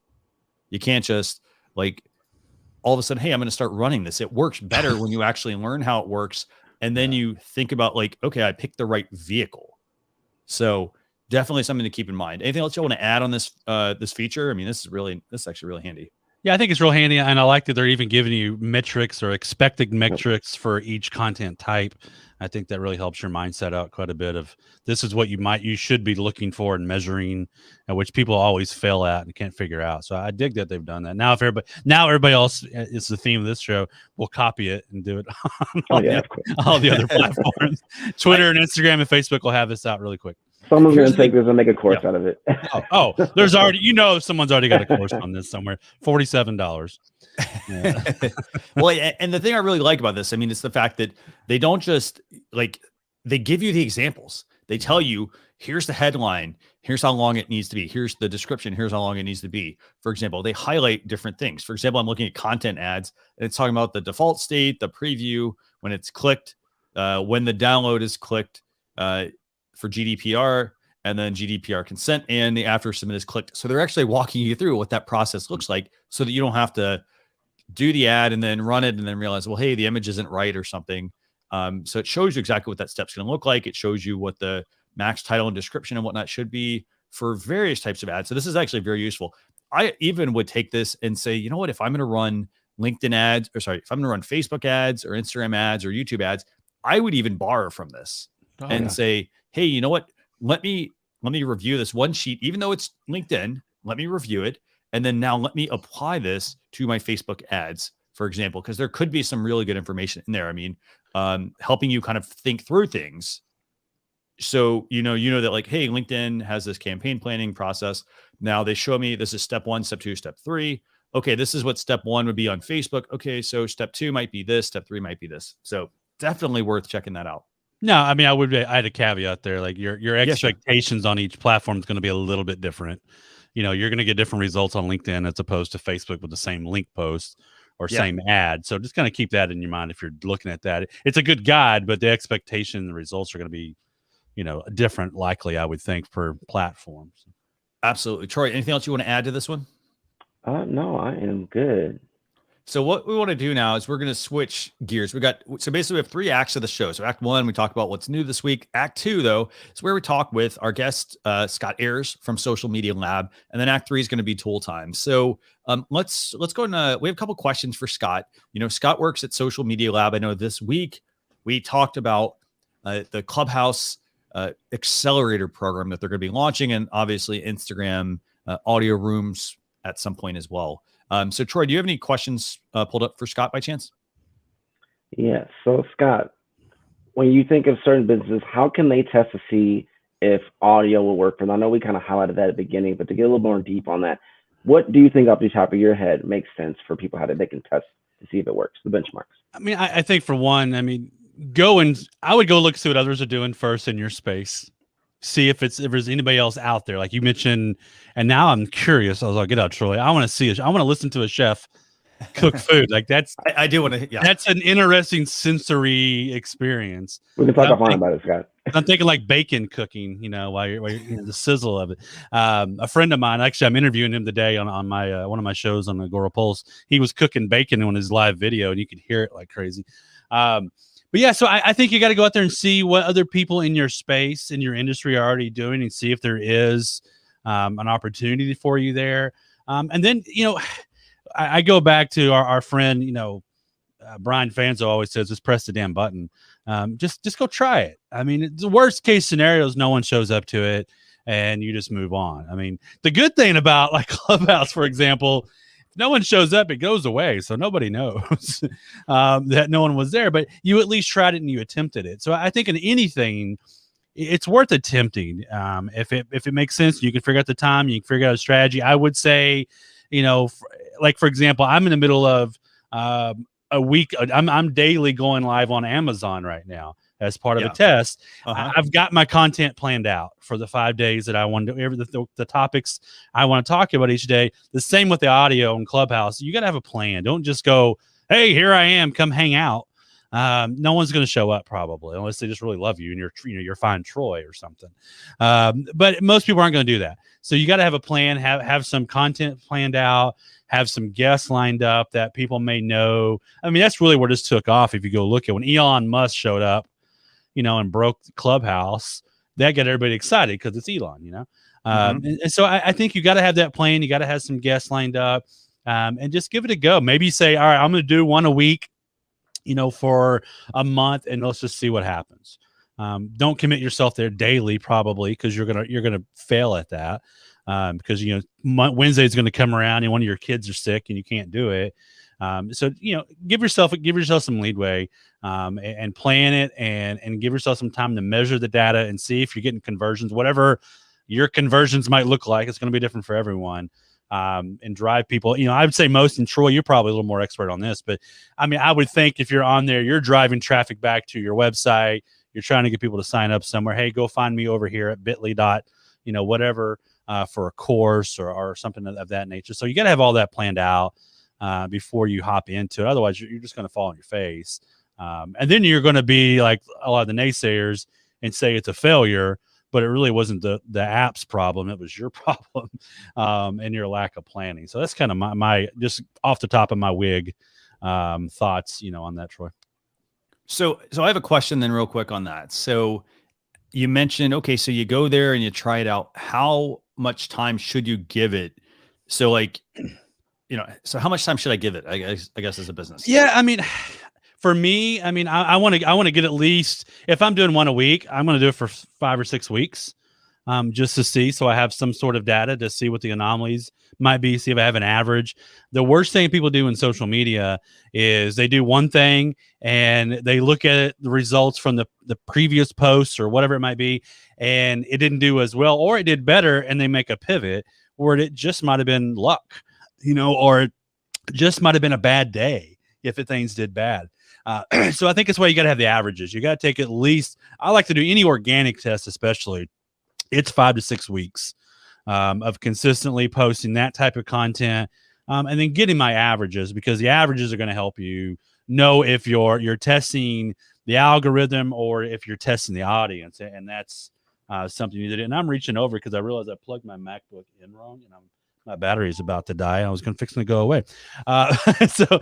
Speaker 2: You can't just all of a sudden, hey, I'm going to start running this. It works better when you actually learn how it works. And then you think about okay, I picked the right vehicle. So definitely something to keep in mind. Anything else you want to add on this this feature? I mean, this is actually really handy.
Speaker 4: Yeah, I think it's real handy, and I like that they're even giving you metrics or expected metrics for each content type. I think that really helps your mindset out quite a bit. Of this is what you should be looking for and measuring, and which people always fail at and can't figure out. So I dig that they've done that. Now everybody else, it's the theme of this show, will copy it and do it on all the other platforms. Twitter and Instagram and Facebook will have this out really quick.
Speaker 3: Someone's going to take this and make a course out of it.
Speaker 4: There's already, someone's already got a course on this somewhere. $47. Yeah.
Speaker 2: Well, and the thing I really like about this, I mean, it's the fact that they don't just they give you the examples. They tell you, here's the headline, here's how long it needs to be, here's the description, here's how long it needs to be. For example, they highlight different things. For example, I'm looking at content ads, and it's talking about the default state, the preview, when it's clicked, when the download is clicked, for GDPR, and then GDPR consent, and the after submit is clicked. So they're actually walking you through what that process looks like, so that you don't have to do the ad and then run it and then realize, well, hey, the image isn't right or something. So it shows you exactly what that step's going to look like. It shows you what the max title and description and whatnot should be for various types of ads. So this is actually very useful. I even would take this and say, you know what, if I'm going to run LinkedIn ads, if I'm going to run Facebook ads or Instagram ads or YouTube ads, I would even borrow from this say, hey, you know what? Let me review this one sheet, even though it's LinkedIn. Let me review it, and then now let me apply this to my Facebook ads, for example, because there could be some really good information in there. I mean, helping you kind of think through things. So you know that hey, LinkedIn has this campaign planning process. Now they show me this is step 1, step 2, step 3. Okay, this is what step 1 would be on Facebook. Okay, so step 2 might be this, step 3 might be this. So definitely worth checking that out.
Speaker 4: No, I mean, I had a caveat there. Your expectations on each platform is going to be a little bit different. You're going to get different results on LinkedIn as opposed to Facebook with the same link post or same ad. So just kind of keep that in your mind if you're looking at that. It's a good guide, but the expectation and the results are going to be, different, likely, I would think, per platform.
Speaker 2: Absolutely. Troy, anything else you want to add to this one?
Speaker 3: No, I am good.
Speaker 2: So what we want to do now is we're going to switch gears. So basically we have 3 acts of the show. So Act 1, we talk about what's new this week. Act 2, though, is where we talk with our guest, Scott Ayres from Social Media Lab. And then Act 3 is going to be tool time. So let's go and we have a couple questions for Scott. Scott works at Social Media Lab. I know this week we talked about the Clubhouse Accelerator program that they're going to be launching, and obviously Instagram audio rooms at some point as well. So Troy, do you have any questions pulled up for Scott by chance?
Speaker 3: Yeah. So Scott, when you think of certain businesses, how can they test to see if audio will work for them? I know we kind of highlighted that at the beginning, but to get a little more deep on that, what do you think off the top of your head makes sense for people how they can test to see if it works, the benchmarks?
Speaker 4: I mean, I think for one, I would go look see what others are doing first in your space. See if there's anybody else out there, like you mentioned. And now I'm curious. I was like, get out, Troy. I want to listen to a chef cook food. Like
Speaker 2: I do want to. Yeah,
Speaker 4: that's an interesting sensory experience.
Speaker 3: We can talk offline about it, Scott.
Speaker 4: I'm thinking like bacon cooking, while you're the sizzle of it. A friend of mine, actually, I'm interviewing him today on my one of my shows on Agora Pulse. He was cooking bacon on his live video, and you could hear it like crazy. But yeah, so I think you got to go out there and see what other people in your space, in your industry, are already doing, and see if there is an opportunity for you there. And then, I go back to our friend, Brian Fanzo always says, just press the damn button. Just go try it. I mean, the worst case scenario is no one shows up to it and you just move on. I mean, the good thing about like Clubhouse, for example, no one shows up, it goes away. So nobody knows that no one was there, but you at least tried it and you attempted it. So I think in anything, it's worth attempting. If it makes sense, you can figure out the time, you can figure out a strategy. I would say, for example, I'm in the middle of a week. I'm daily going live on Amazon right now as part of a test. I've got my content planned out for the 5 days that I want to do, the topics I want to talk about each day. The same with the audio and Clubhouse. You got to have a plan. Don't just go, hey, here I am, come hang out. No one's going to show up probably unless they just really love you and you're fine Troy or something. But most people aren't going to do that. So you got to have a plan, have some content planned out, have some guests lined up that people may know. I mean, that's really where this took off. If you go look at when Elon Musk showed up, and broke Clubhouse, that got everybody excited because it's Elon, and so I think you got to have that plan. You got to have some guests lined up, and just give it a go. Maybe say, all right, I'm going to do one a week, for a month, and let's just see what happens. Don't commit yourself there daily, probably, because you're gonna fail at that. Because Wednesday is going to come around and one of your kids are sick and you can't do it. So give yourself some leadway, and plan it, and give yourself some time to measure the data and see if you're getting conversions, whatever your conversions might look like. It's going to be different for everyone. And drive people. I would say most, and Troy, you're probably a little more expert on this, but I mean, I would think if you're on there, you're driving traffic back to your website, you're trying to get people to sign up somewhere. Hey, go find me over here at bit.ly, whatever, for a course or something of that nature. So you got to have all that planned out before you hop into it. Otherwise, you're just going to fall on your face. And then you're going to be like a lot of the naysayers and say it's a failure, but it really wasn't the app's problem. It was your problem, and your lack of planning. So that's kind of my just off the top of my wig thoughts, on that, Troy.
Speaker 2: So I have a question then real quick on that. So you mentioned, okay, so you go there and you try it out. How much time should you give it? So so how much time should I give it? I guess as a business.
Speaker 4: Yeah. I mean, for me, I want to get at least, if I'm doing one a week, I'm going to do it for 5 or 6 weeks, just to see. So I have some sort of data to see what the anomalies might be, see if I have an average. The worst thing people do in social media is they do one thing and they look at the results from the previous posts or whatever it might be, and it didn't do as well, or it did better, and they make a pivot, or it just might have been luck, or it just might have been a bad day if things did bad. So I think it's why you got to have the averages. You got to take at least, I like to do any organic test, especially, it's 5 to 6 weeks of consistently posting that type of content, and then getting my averages, because the averages are going to help you know if you're testing the algorithm or if you're testing the audience. And that's something you did. And I'm reaching over because I realized I plugged my MacBook in wrong, and I'm my battery is about to die. I was going to fix it to go away. So,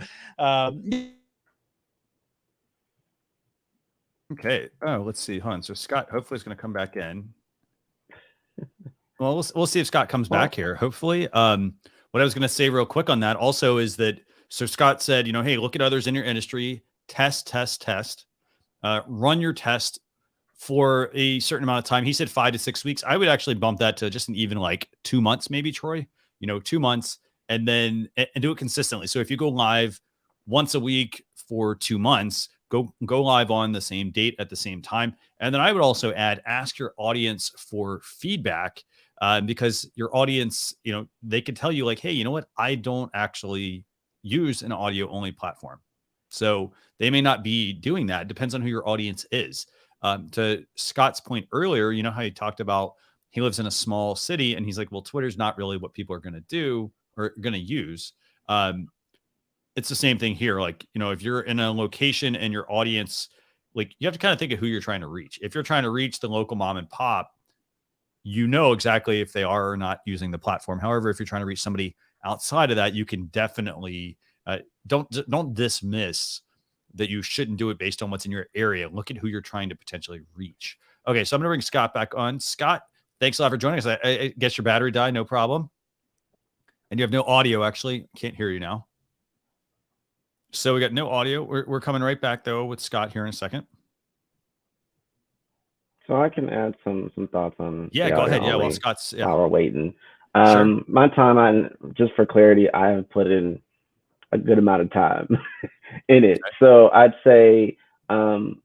Speaker 2: okay. Oh, let's see. Hold on. So Scott hopefully is going to come back in. Well, we'll see if Scott comes back here. Hopefully. What I was going to say real quick on that also is that, so Scott said, hey, look at others in your industry, test, run your test for a certain amount of time. He said 5 to 6 weeks. I would actually bump that to just an even like 2 months, maybe, Troy, 2 months, and then and do it consistently. So if you go live once a week for 2 months, go live on the same date at the same time. And then I would also ask your audience for feedback, because your audience, they could tell you like, hey, you know what? I don't actually use an audio only platform. So they may not be doing that. It depends on who your audience is. To Scott's point earlier, how he talked about he lives in a small city and he's like, well, Twitter's not really what people are going to do or going to use. It's the same thing here. Like, if you're in a location and your audience, like you have to kind of think of who you're trying to reach. If you're trying to reach the local mom and pop, exactly if they are or not using the platform. However, if you're trying to reach somebody outside of that, you can definitely don't dismiss that you shouldn't do it based on what's in your area. Look at who you're trying to potentially reach. Okay, so I'm going to bring Scott back on. Scott, thanks a lot for joining us. I guess your battery died, no problem. And you have no audio, actually. Can't hear you now. So we got no audio. We're coming right back, though, with Scott here in a second.
Speaker 3: So I can add some thoughts on.
Speaker 2: Yeah, go ahead. Yeah, well, Scott's. Yeah.
Speaker 3: While we're waiting.
Speaker 2: Sure.
Speaker 3: My timeline, just for clarity, I have put in a good amount of time in it. Okay. So I'd say the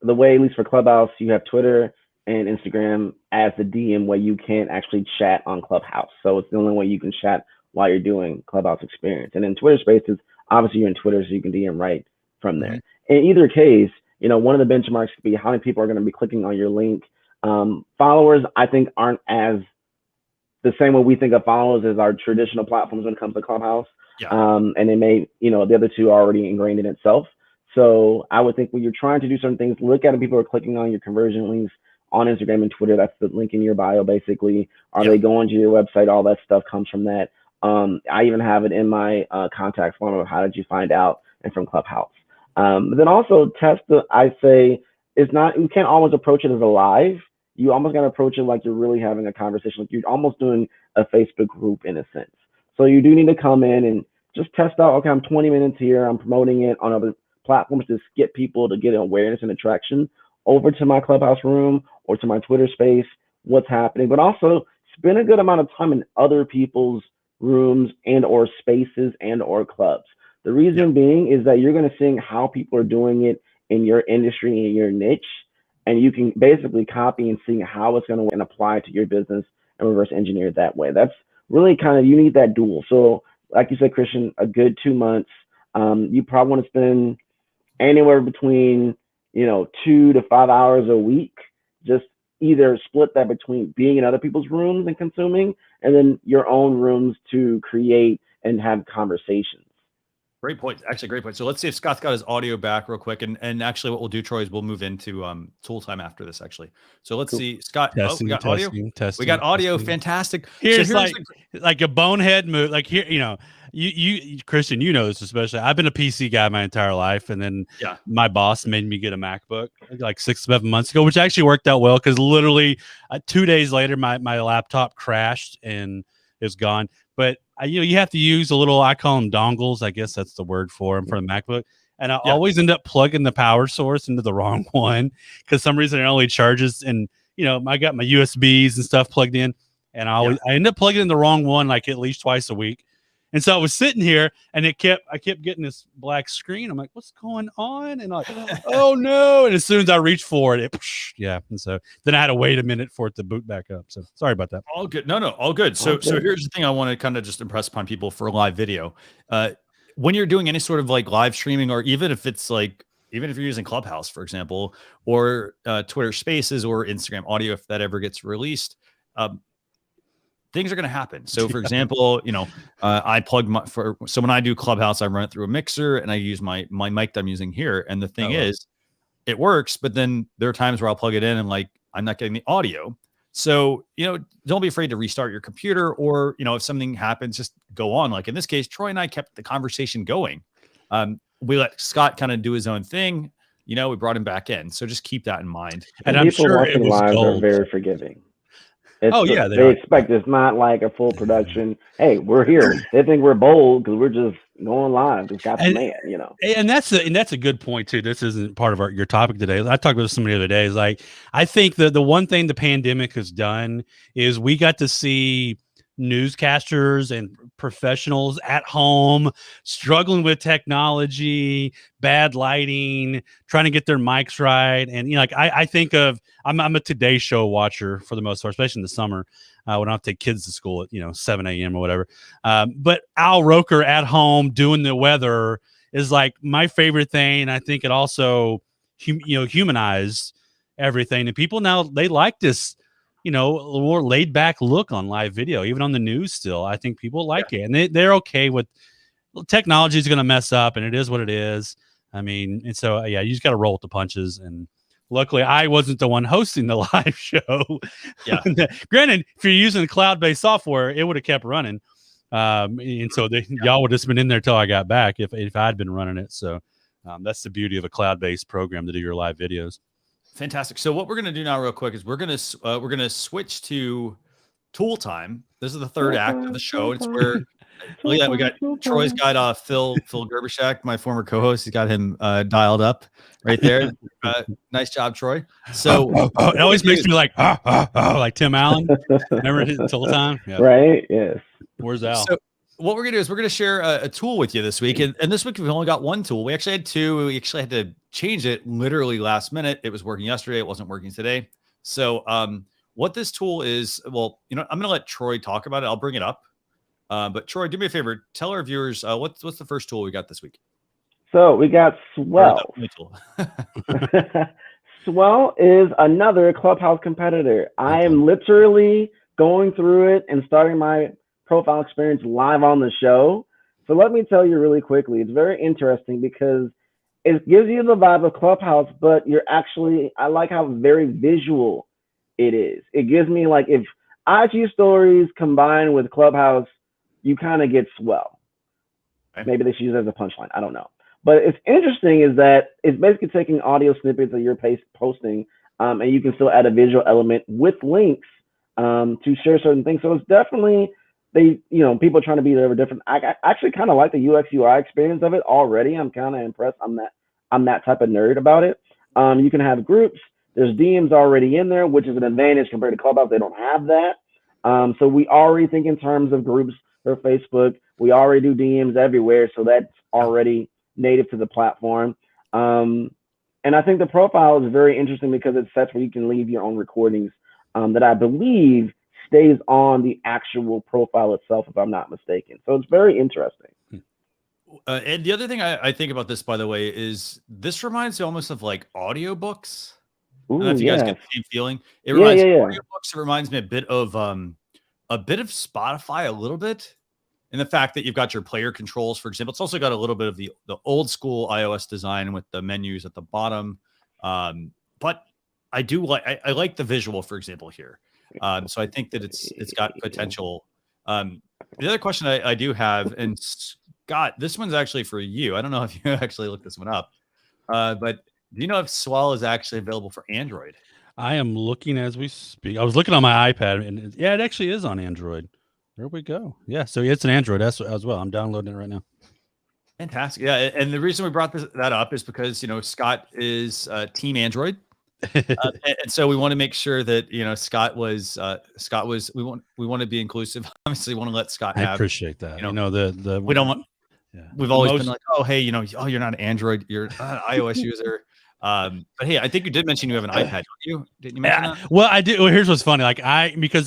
Speaker 3: way, at least for Clubhouse, you have Twitter and Instagram as the DM way you can't actually chat on Clubhouse. So it's the only way you can chat while you're doing Clubhouse experience. And then Twitter Spaces, obviously you're in Twitter, so you can DM right from there. Mm-hmm. In either case, one of the benchmarks could be how many people are going to be clicking on your link. Followers, I think, aren't as the same way we think of followers as our traditional platforms when it comes to Clubhouse. Yeah. And they may, the other two are already ingrained in itself. So I would think when you're trying to do certain things, look at if people are clicking on your conversion links on Instagram and Twitter. That's the link in your bio, basically. Are they going to your website? All that stuff comes from that. I even have it in my contact form of how did you find out and from Clubhouse. But then also test I say it's not, you can't always approach it as a live. You almost got to approach it like you're really having a conversation. Like you're almost doing a Facebook group in a sense. So you do need to come in and just test out, okay, I'm 20 minutes here. I'm promoting it on other platforms to get people to get awareness and attraction over to my Clubhouse room or to my Twitter space, what's happening, but also spend a good amount of time in other people's rooms and or spaces and or clubs. The reason being is that you're going to see how people are doing it in your industry, in your niche, and you can basically copy and see how it's going to apply to your business and reverse engineer it that way. That's really kind of, you need that dual. So like you said, Christian, a good 2 months, you probably want to spend anywhere between, 2 to 5 hours a week, just either split that between being in other people's rooms and consuming, and then your own rooms to create and have conversations.
Speaker 2: Great point. Actually, great point. So let's see if Scott's got his audio back real quick. And actually what we'll do, Troy, is we'll move into tool time after this, actually. So let's see. Scott,
Speaker 4: we got
Speaker 2: audio. We got audio. Fantastic.
Speaker 4: Here's like a bonehead move. Like here, you Christian, this especially. I've been a PC guy my entire life. And then my boss made me get a MacBook like 6-7 months ago, which actually worked out well because literally 2 days later, my laptop crashed and is gone. But you have to use a little, I call them dongles. I guess that's the word for them for the MacBook. And I always end up plugging the power source into the wrong one because some reason it only charges. And, I got my USBs and stuff plugged in. And I end up plugging in the wrong one like at least twice a week. And so I was sitting here and I kept getting this black screen. I'm like, what's going on? And I'm like, oh no. And as soon as I reached for it, And so then I had to wait a minute for it to boot back up. So sorry about that.
Speaker 2: All good. No, all good. So here's the thing I want to kind of just impress upon people for live video. When you're doing any sort of like live streaming, or even if it's like, even if you're using Clubhouse, for example, or Twitter Spaces or Instagram audio, if that ever gets released, things are going to happen. So for example, I plug so when I do Clubhouse, I run it through a mixer and I use my mic that I'm using here. And the thing is, it works, but then there are times where I'll plug it in and like, I'm not getting the audio. So, don't be afraid to restart your computer, or, if something happens, just go on. Like in this case, Troy and I kept the conversation going. We let Scott kind of do his own thing. We brought him back in. So just keep that in mind.
Speaker 3: And
Speaker 4: I'm
Speaker 3: people
Speaker 4: sure it
Speaker 3: watching
Speaker 4: was
Speaker 3: lives are
Speaker 4: gold.
Speaker 3: very forgiving.
Speaker 4: They
Speaker 3: expect it's not like a full production. Hey, we're here. They think we're bold because we're just going live. Just got the man,
Speaker 4: And that's a good point too. This isn't part of your topic today. I talked about somebody the other day. Is like, I think the one thing the pandemic has done is we got to see newscasters and professionals at home struggling with technology, bad lighting, trying to get their mics right. And I think of I'm a Today Show watcher for the most part, especially in the summer when I have to take kids to school at 7 a.m. or whatever. But Al Roker at home doing the weather is like my favorite thing. I think it also humanized everything, and people now they like this a little more laid back look on live video, even on the news. Still, I think people like it, and they're okay with technology is going to mess up, and it is what it is. I mean, and so you just got to roll with the punches. And luckily, I wasn't the one hosting the live show.
Speaker 2: Yeah.
Speaker 4: Granted, if you're using cloud-based software, it would have kept running. And so y'all would have just been in there till I got back if I'd been running it. So that's the beauty of a cloud-based program to do your live videos.
Speaker 2: Fantastic. So what we're going to do now real quick is we're going to switch to tool time. This is the third act of the show. It's where look at that. We got Troy's got Phil Gerbershak, my former co-host. He's got him dialed up right there. Nice job, Troy. So
Speaker 4: it always makes me like Tim Allen. Remember his tool time? Yeah.
Speaker 3: Right? Yes.
Speaker 4: Where's Al?
Speaker 2: So what we're going to do is we're going to share a tool with you this week. And this week we've only got one tool. We actually had two. We actually had to change it literally last minute. It was working yesterday. It wasn't working today. So what this tool is, well, I'm going to let Troy talk about it. I'll bring it up. But Troy, do me a favor. Tell our viewers what's the first tool we got this week.
Speaker 3: So we got Swell. Swell is another Clubhouse competitor. I am literally going through it and starting my profile experience live on the show. So let me tell you really quickly, it's very interesting because it gives you the vibe of Clubhouse, but I like how very visual it is. It gives me like, if IG stories combined with Clubhouse, you kind of get Swell. Okay. Maybe they should use it as a punchline. I don't know. But it's interesting is that it's basically taking audio snippets that you're posting, and you can still add a visual element with links to share certain things. So it's definitely, people trying to be there different. I actually kind of like the UX UI experience of it already. I'm kind of impressed. I'm that type of nerd about it. You can have groups. There's DMs already in there, which is an advantage compared to Clubhouse. They don't have that. So we already think in terms of groups for Facebook. We already do DMs everywhere. So that's already native to the platform. And I think the profile is very interesting because it's such where you can leave your own recordings that I believe stays on the actual profile itself, if I'm not mistaken. So it's very interesting.
Speaker 2: And the other thing I think about this, by the way, is this reminds me almost of like audiobooks. I don't know if you guys get the same feeling. It reminds me of audiobooks. It reminds me a bit of Spotify, a little bit, in the fact that you've got your player controls, for example. It's also got a little bit of the old school iOS design with the menus at the bottom. But I do I like the visual, for example, here. So I think that it's got potential. The other question I do have, and Scott, this one's actually for you. I don't know if you actually looked this one up, but do you know if Swell is actually available for Android?
Speaker 4: I am looking as we speak. I was looking on my iPad, and it actually is on Android. There we go. Yeah, so it's an Android as well. I'm downloading it right now.
Speaker 2: Fantastic. Yeah, and the reason we brought that up is because Scott is Team Android, and so we want to make sure that Scott was. We want to be inclusive. Obviously, we want to let Scott have.
Speaker 4: I appreciate that.
Speaker 2: We don't want. Yeah. We've always been like, oh hey, you're not an Android, you're an iOS user. But hey, I think you did mention you have an iPad, don't you? Didn't you mention that?
Speaker 4: Well, I did. Well, here's what's funny. Because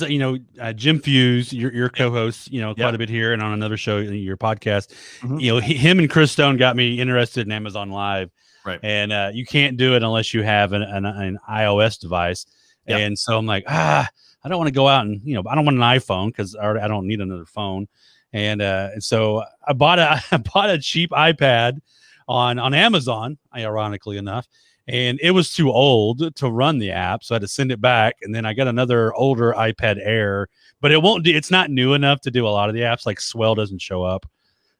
Speaker 4: Jim Fuse, your co-host, quite a bit here and on another show, your podcast. Mm-hmm. Him and Chris Stone got me interested in Amazon Live, right? And you can't do it unless you have an iOS device. Yep. And so I'm like, I don't want to go out and I don't want an iPhone because I don't need another phone. And so I bought a cheap iPad on Amazon, ironically enough. and it was too old to run the app, so I had to send it back. And then I got another older iPad Air, but it's not new enough to do a lot of the apps. Like Swell doesn't show up,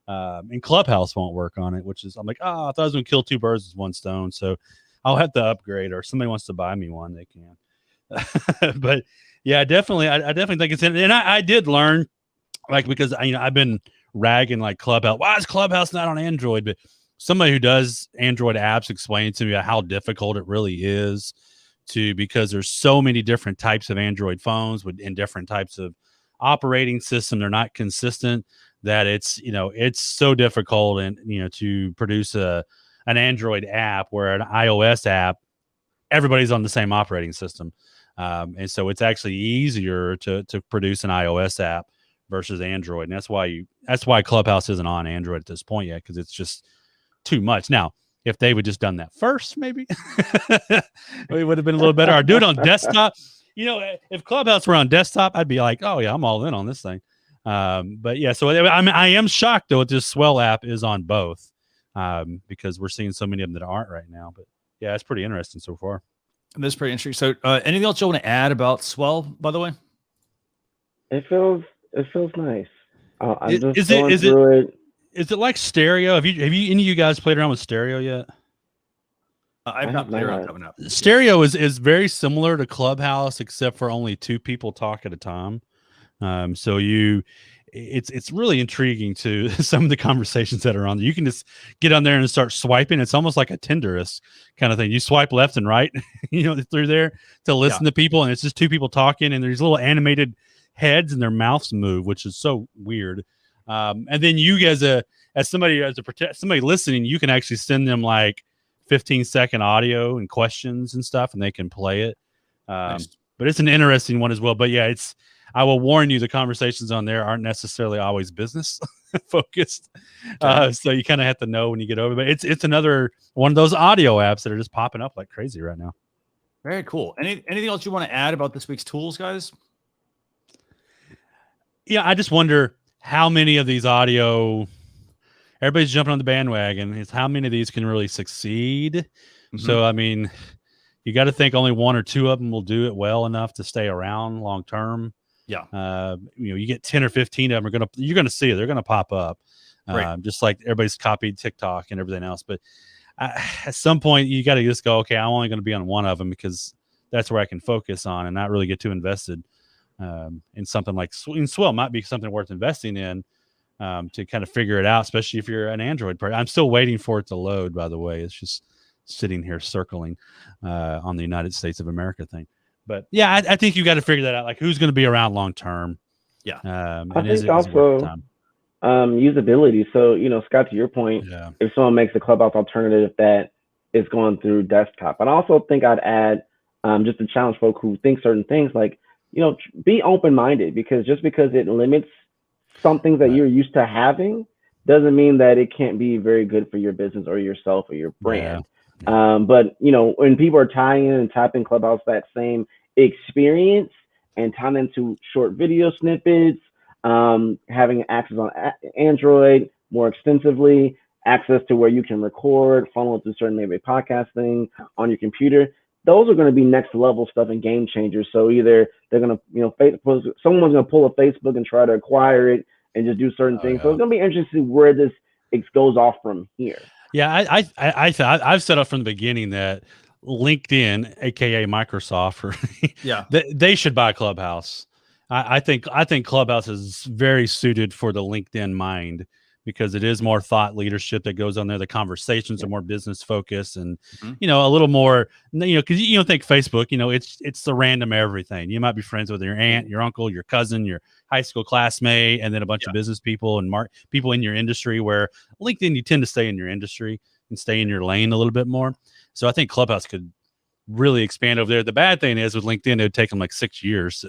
Speaker 4: and Clubhouse won't work on it, which is, I'm like, I thought I was going to kill two birds with one stone. So I'll have to upgrade, or if somebody wants to buy me one, they can. But yeah, definitely, I definitely think it's in. And I did learn, like, because I've been ragging like Clubhouse. Why is Clubhouse not on Android? But somebody who does Android apps explained to me how difficult it really is because there's so many different types of Android phones in different types of operating system. They're not consistent, that it's so difficult and to produce an Android app, where an iOS app, everybody's on the same operating system. And so it's actually easier to produce an iOS app versus Android. And that's why Clubhouse isn't on Android at this point yet, because it's just too much. Now, if they would just done that first, maybe it would have been a little better. Or do it on desktop. If Clubhouse were on desktop, I'd be like, oh yeah, I'm all in on this thing. But yeah, so I am shocked though that this Swell app is on both, because we're seeing so many of them that aren't right now. But yeah, it's pretty interesting so far.
Speaker 2: That's pretty interesting. So anything else you want to add about Swell, by the way?
Speaker 3: It feels nice. I'm just
Speaker 4: is
Speaker 3: going through it.
Speaker 4: Is it like stereo? Have you any of you guys played around with stereo yet?
Speaker 2: I've not played around coming up.
Speaker 4: Stereo is very similar to Clubhouse, except for only two people talk at a time. So it's really intriguing to some of the conversations that are on there. You can just get on there and start swiping. It's almost like a Tinderist kind of thing. You swipe left and right, through there to listen to people, and it's just two people talking, and there's little animated heads and their mouths move, which is so weird. And then you as somebody listening, you can actually send them like 15-second audio and questions and stuff, and they can play it. Nice. But it's an interesting one as well. But yeah, I will warn you, the conversations on there aren't necessarily always business focused. So you kind of have to know when you get over. But it's another one of those audio apps that are just popping up like crazy right now.
Speaker 2: Very cool. Anything else you want to add about this week's tools, guys?
Speaker 4: Yeah, I just wonder how many of these everybody's jumping on the bandwagon. Is how many of these can really succeed? Mm-hmm. So, I mean, you got to think only one or two of them will do it well enough to stay around long term. Yeah. You get 10 or 15 of them you're going to see it. They're going to pop up. Right. Just like everybody's copied TikTok and everything else. But at some point you got to just go, okay, I'm only going to be on one of them, because that's where I can focus on and not really get too invested. In something like Swell might be something worth investing in, to kind of figure it out, especially if you're an Android person. I'm still waiting for it to load, by the way. It's just sitting here circling on the United States of America thing. But yeah, I think you got to figure that out. Like, who's going to be around long term? Yeah.
Speaker 3: I think also usability. So, Scott, to your point, if someone makes a Clubhouse alternative that is going through desktop, and I also think I'd add just to challenge folk who think certain things, like, be open-minded, because just because it limits something that you're used to having doesn't mean that it can't be very good for your business or yourself or your brand. Yeah. But when people are tying in and tapping Clubhouse that same experience and tying into short video snippets, having access on Android more extensively, access to where you can record, funnel to certain maybe podcasting on your computer. Those are going to be next level stuff and game changers. So either they're going to, someone's going to pull a Facebook and try to acquire it and just do certain things. Yeah. So it's going to be interesting where this goes off from here.
Speaker 4: Yeah, I've said up from the beginning that LinkedIn, aka Microsoft, they should buy Clubhouse. I think Clubhouse is very suited for the LinkedIn mind, because it is more thought leadership that goes on there. The conversations are more business focused and, a little more, because you don't think Facebook, it's the random everything. You might be friends with your aunt, your uncle, your cousin, your high school classmate, and then a bunch of business people and people in your industry, where LinkedIn, you tend to stay in your industry and stay in your lane a little bit more. So I think Clubhouse could really expand over there. The bad thing is with LinkedIn, it would take them like 6 years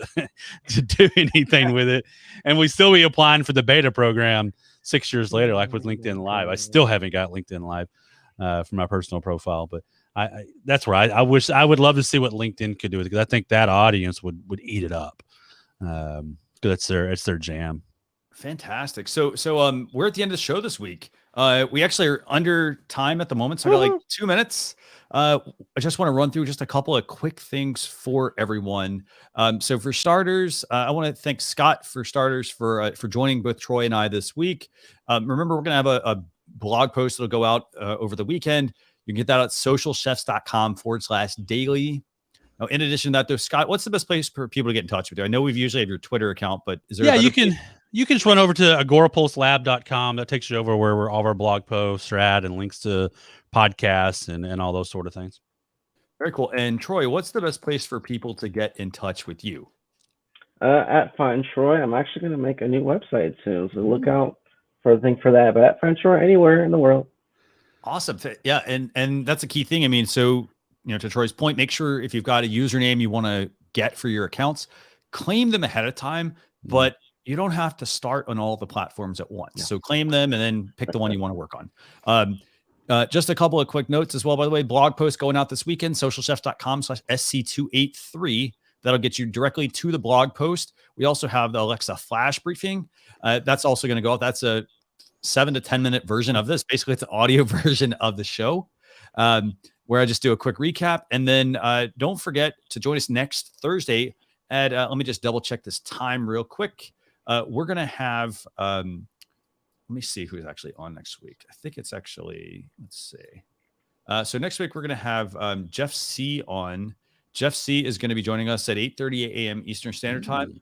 Speaker 4: to do anything with it. And we still be applying for the beta program 6 years later, like with LinkedIn Live. I still haven't got LinkedIn Live for my personal profile, but that's where I would love to see what LinkedIn could do with it, because I think that audience would eat it up. It's their jam.
Speaker 2: Fantastic. So we're at the end of the show this week. We actually are under time at the moment, so I got like 2 minutes. I just want to run through just a couple of quick things for everyone. So for starters, I want to thank Scott for joining both Troy and I this week. Remember, we're going to have a blog post that'll go out over the weekend. You can get that at socialchefs.com/daily. Now, in addition to that, though, Scott, what's the best place for people to get in touch with you? I know we've usually have your Twitter account, but is there?
Speaker 4: Yeah, you can just run over to agorapulselab.com. That takes you over where all of our blog posts are at and links to podcasts and all those sort of things.
Speaker 2: Very cool. And Troy, what's the best place for people to get in touch with you?
Speaker 3: At Find Troy. I'm actually going to make a new website soon, so look out for the thing for that. But at Find Troy, anywhere in the world.
Speaker 2: Awesome. Yeah, and that's a key thing. I mean, so to Troy's point, make sure if you've got a username you want to get for your accounts, claim them ahead of time, but you don't have to start on all the platforms at once. Yeah. So claim them and then pick the one you want to work on. Just a couple of quick notes as well, by the way, blog post going out this weekend, socialchefs.com/SC283. That'll get you directly to the blog post. We also have the Alexa flash briefing. That's also going to go out. That's a 7 to 10 minute version of this. Basically, it's an audio version of the show where I just do a quick recap. And then don't forget to join us next Thursday at, let me just double check this time real quick. We're going to have, let me see who's actually on next week. I think it's actually, let's see. So next week, we're going to have Jeff C. on. Jeff C. is going to be joining us at 8:30 a.m. Eastern Standard Time.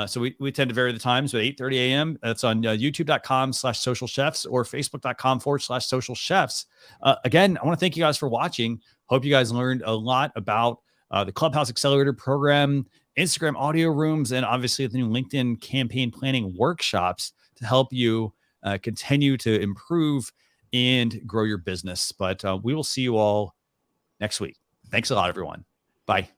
Speaker 2: So we tend to vary the times, but 8:30 a.m. That's on youtube.com/socialchefs or facebook.com/socialchefs. Again, I want to thank you guys for watching. Hope you guys learned a lot about the Clubhouse Accelerator program, Instagram audio rooms, and obviously the new LinkedIn campaign planning workshops to help you continue to improve and grow your business. But we will see you all next week. Thanks a lot, everyone. Bye.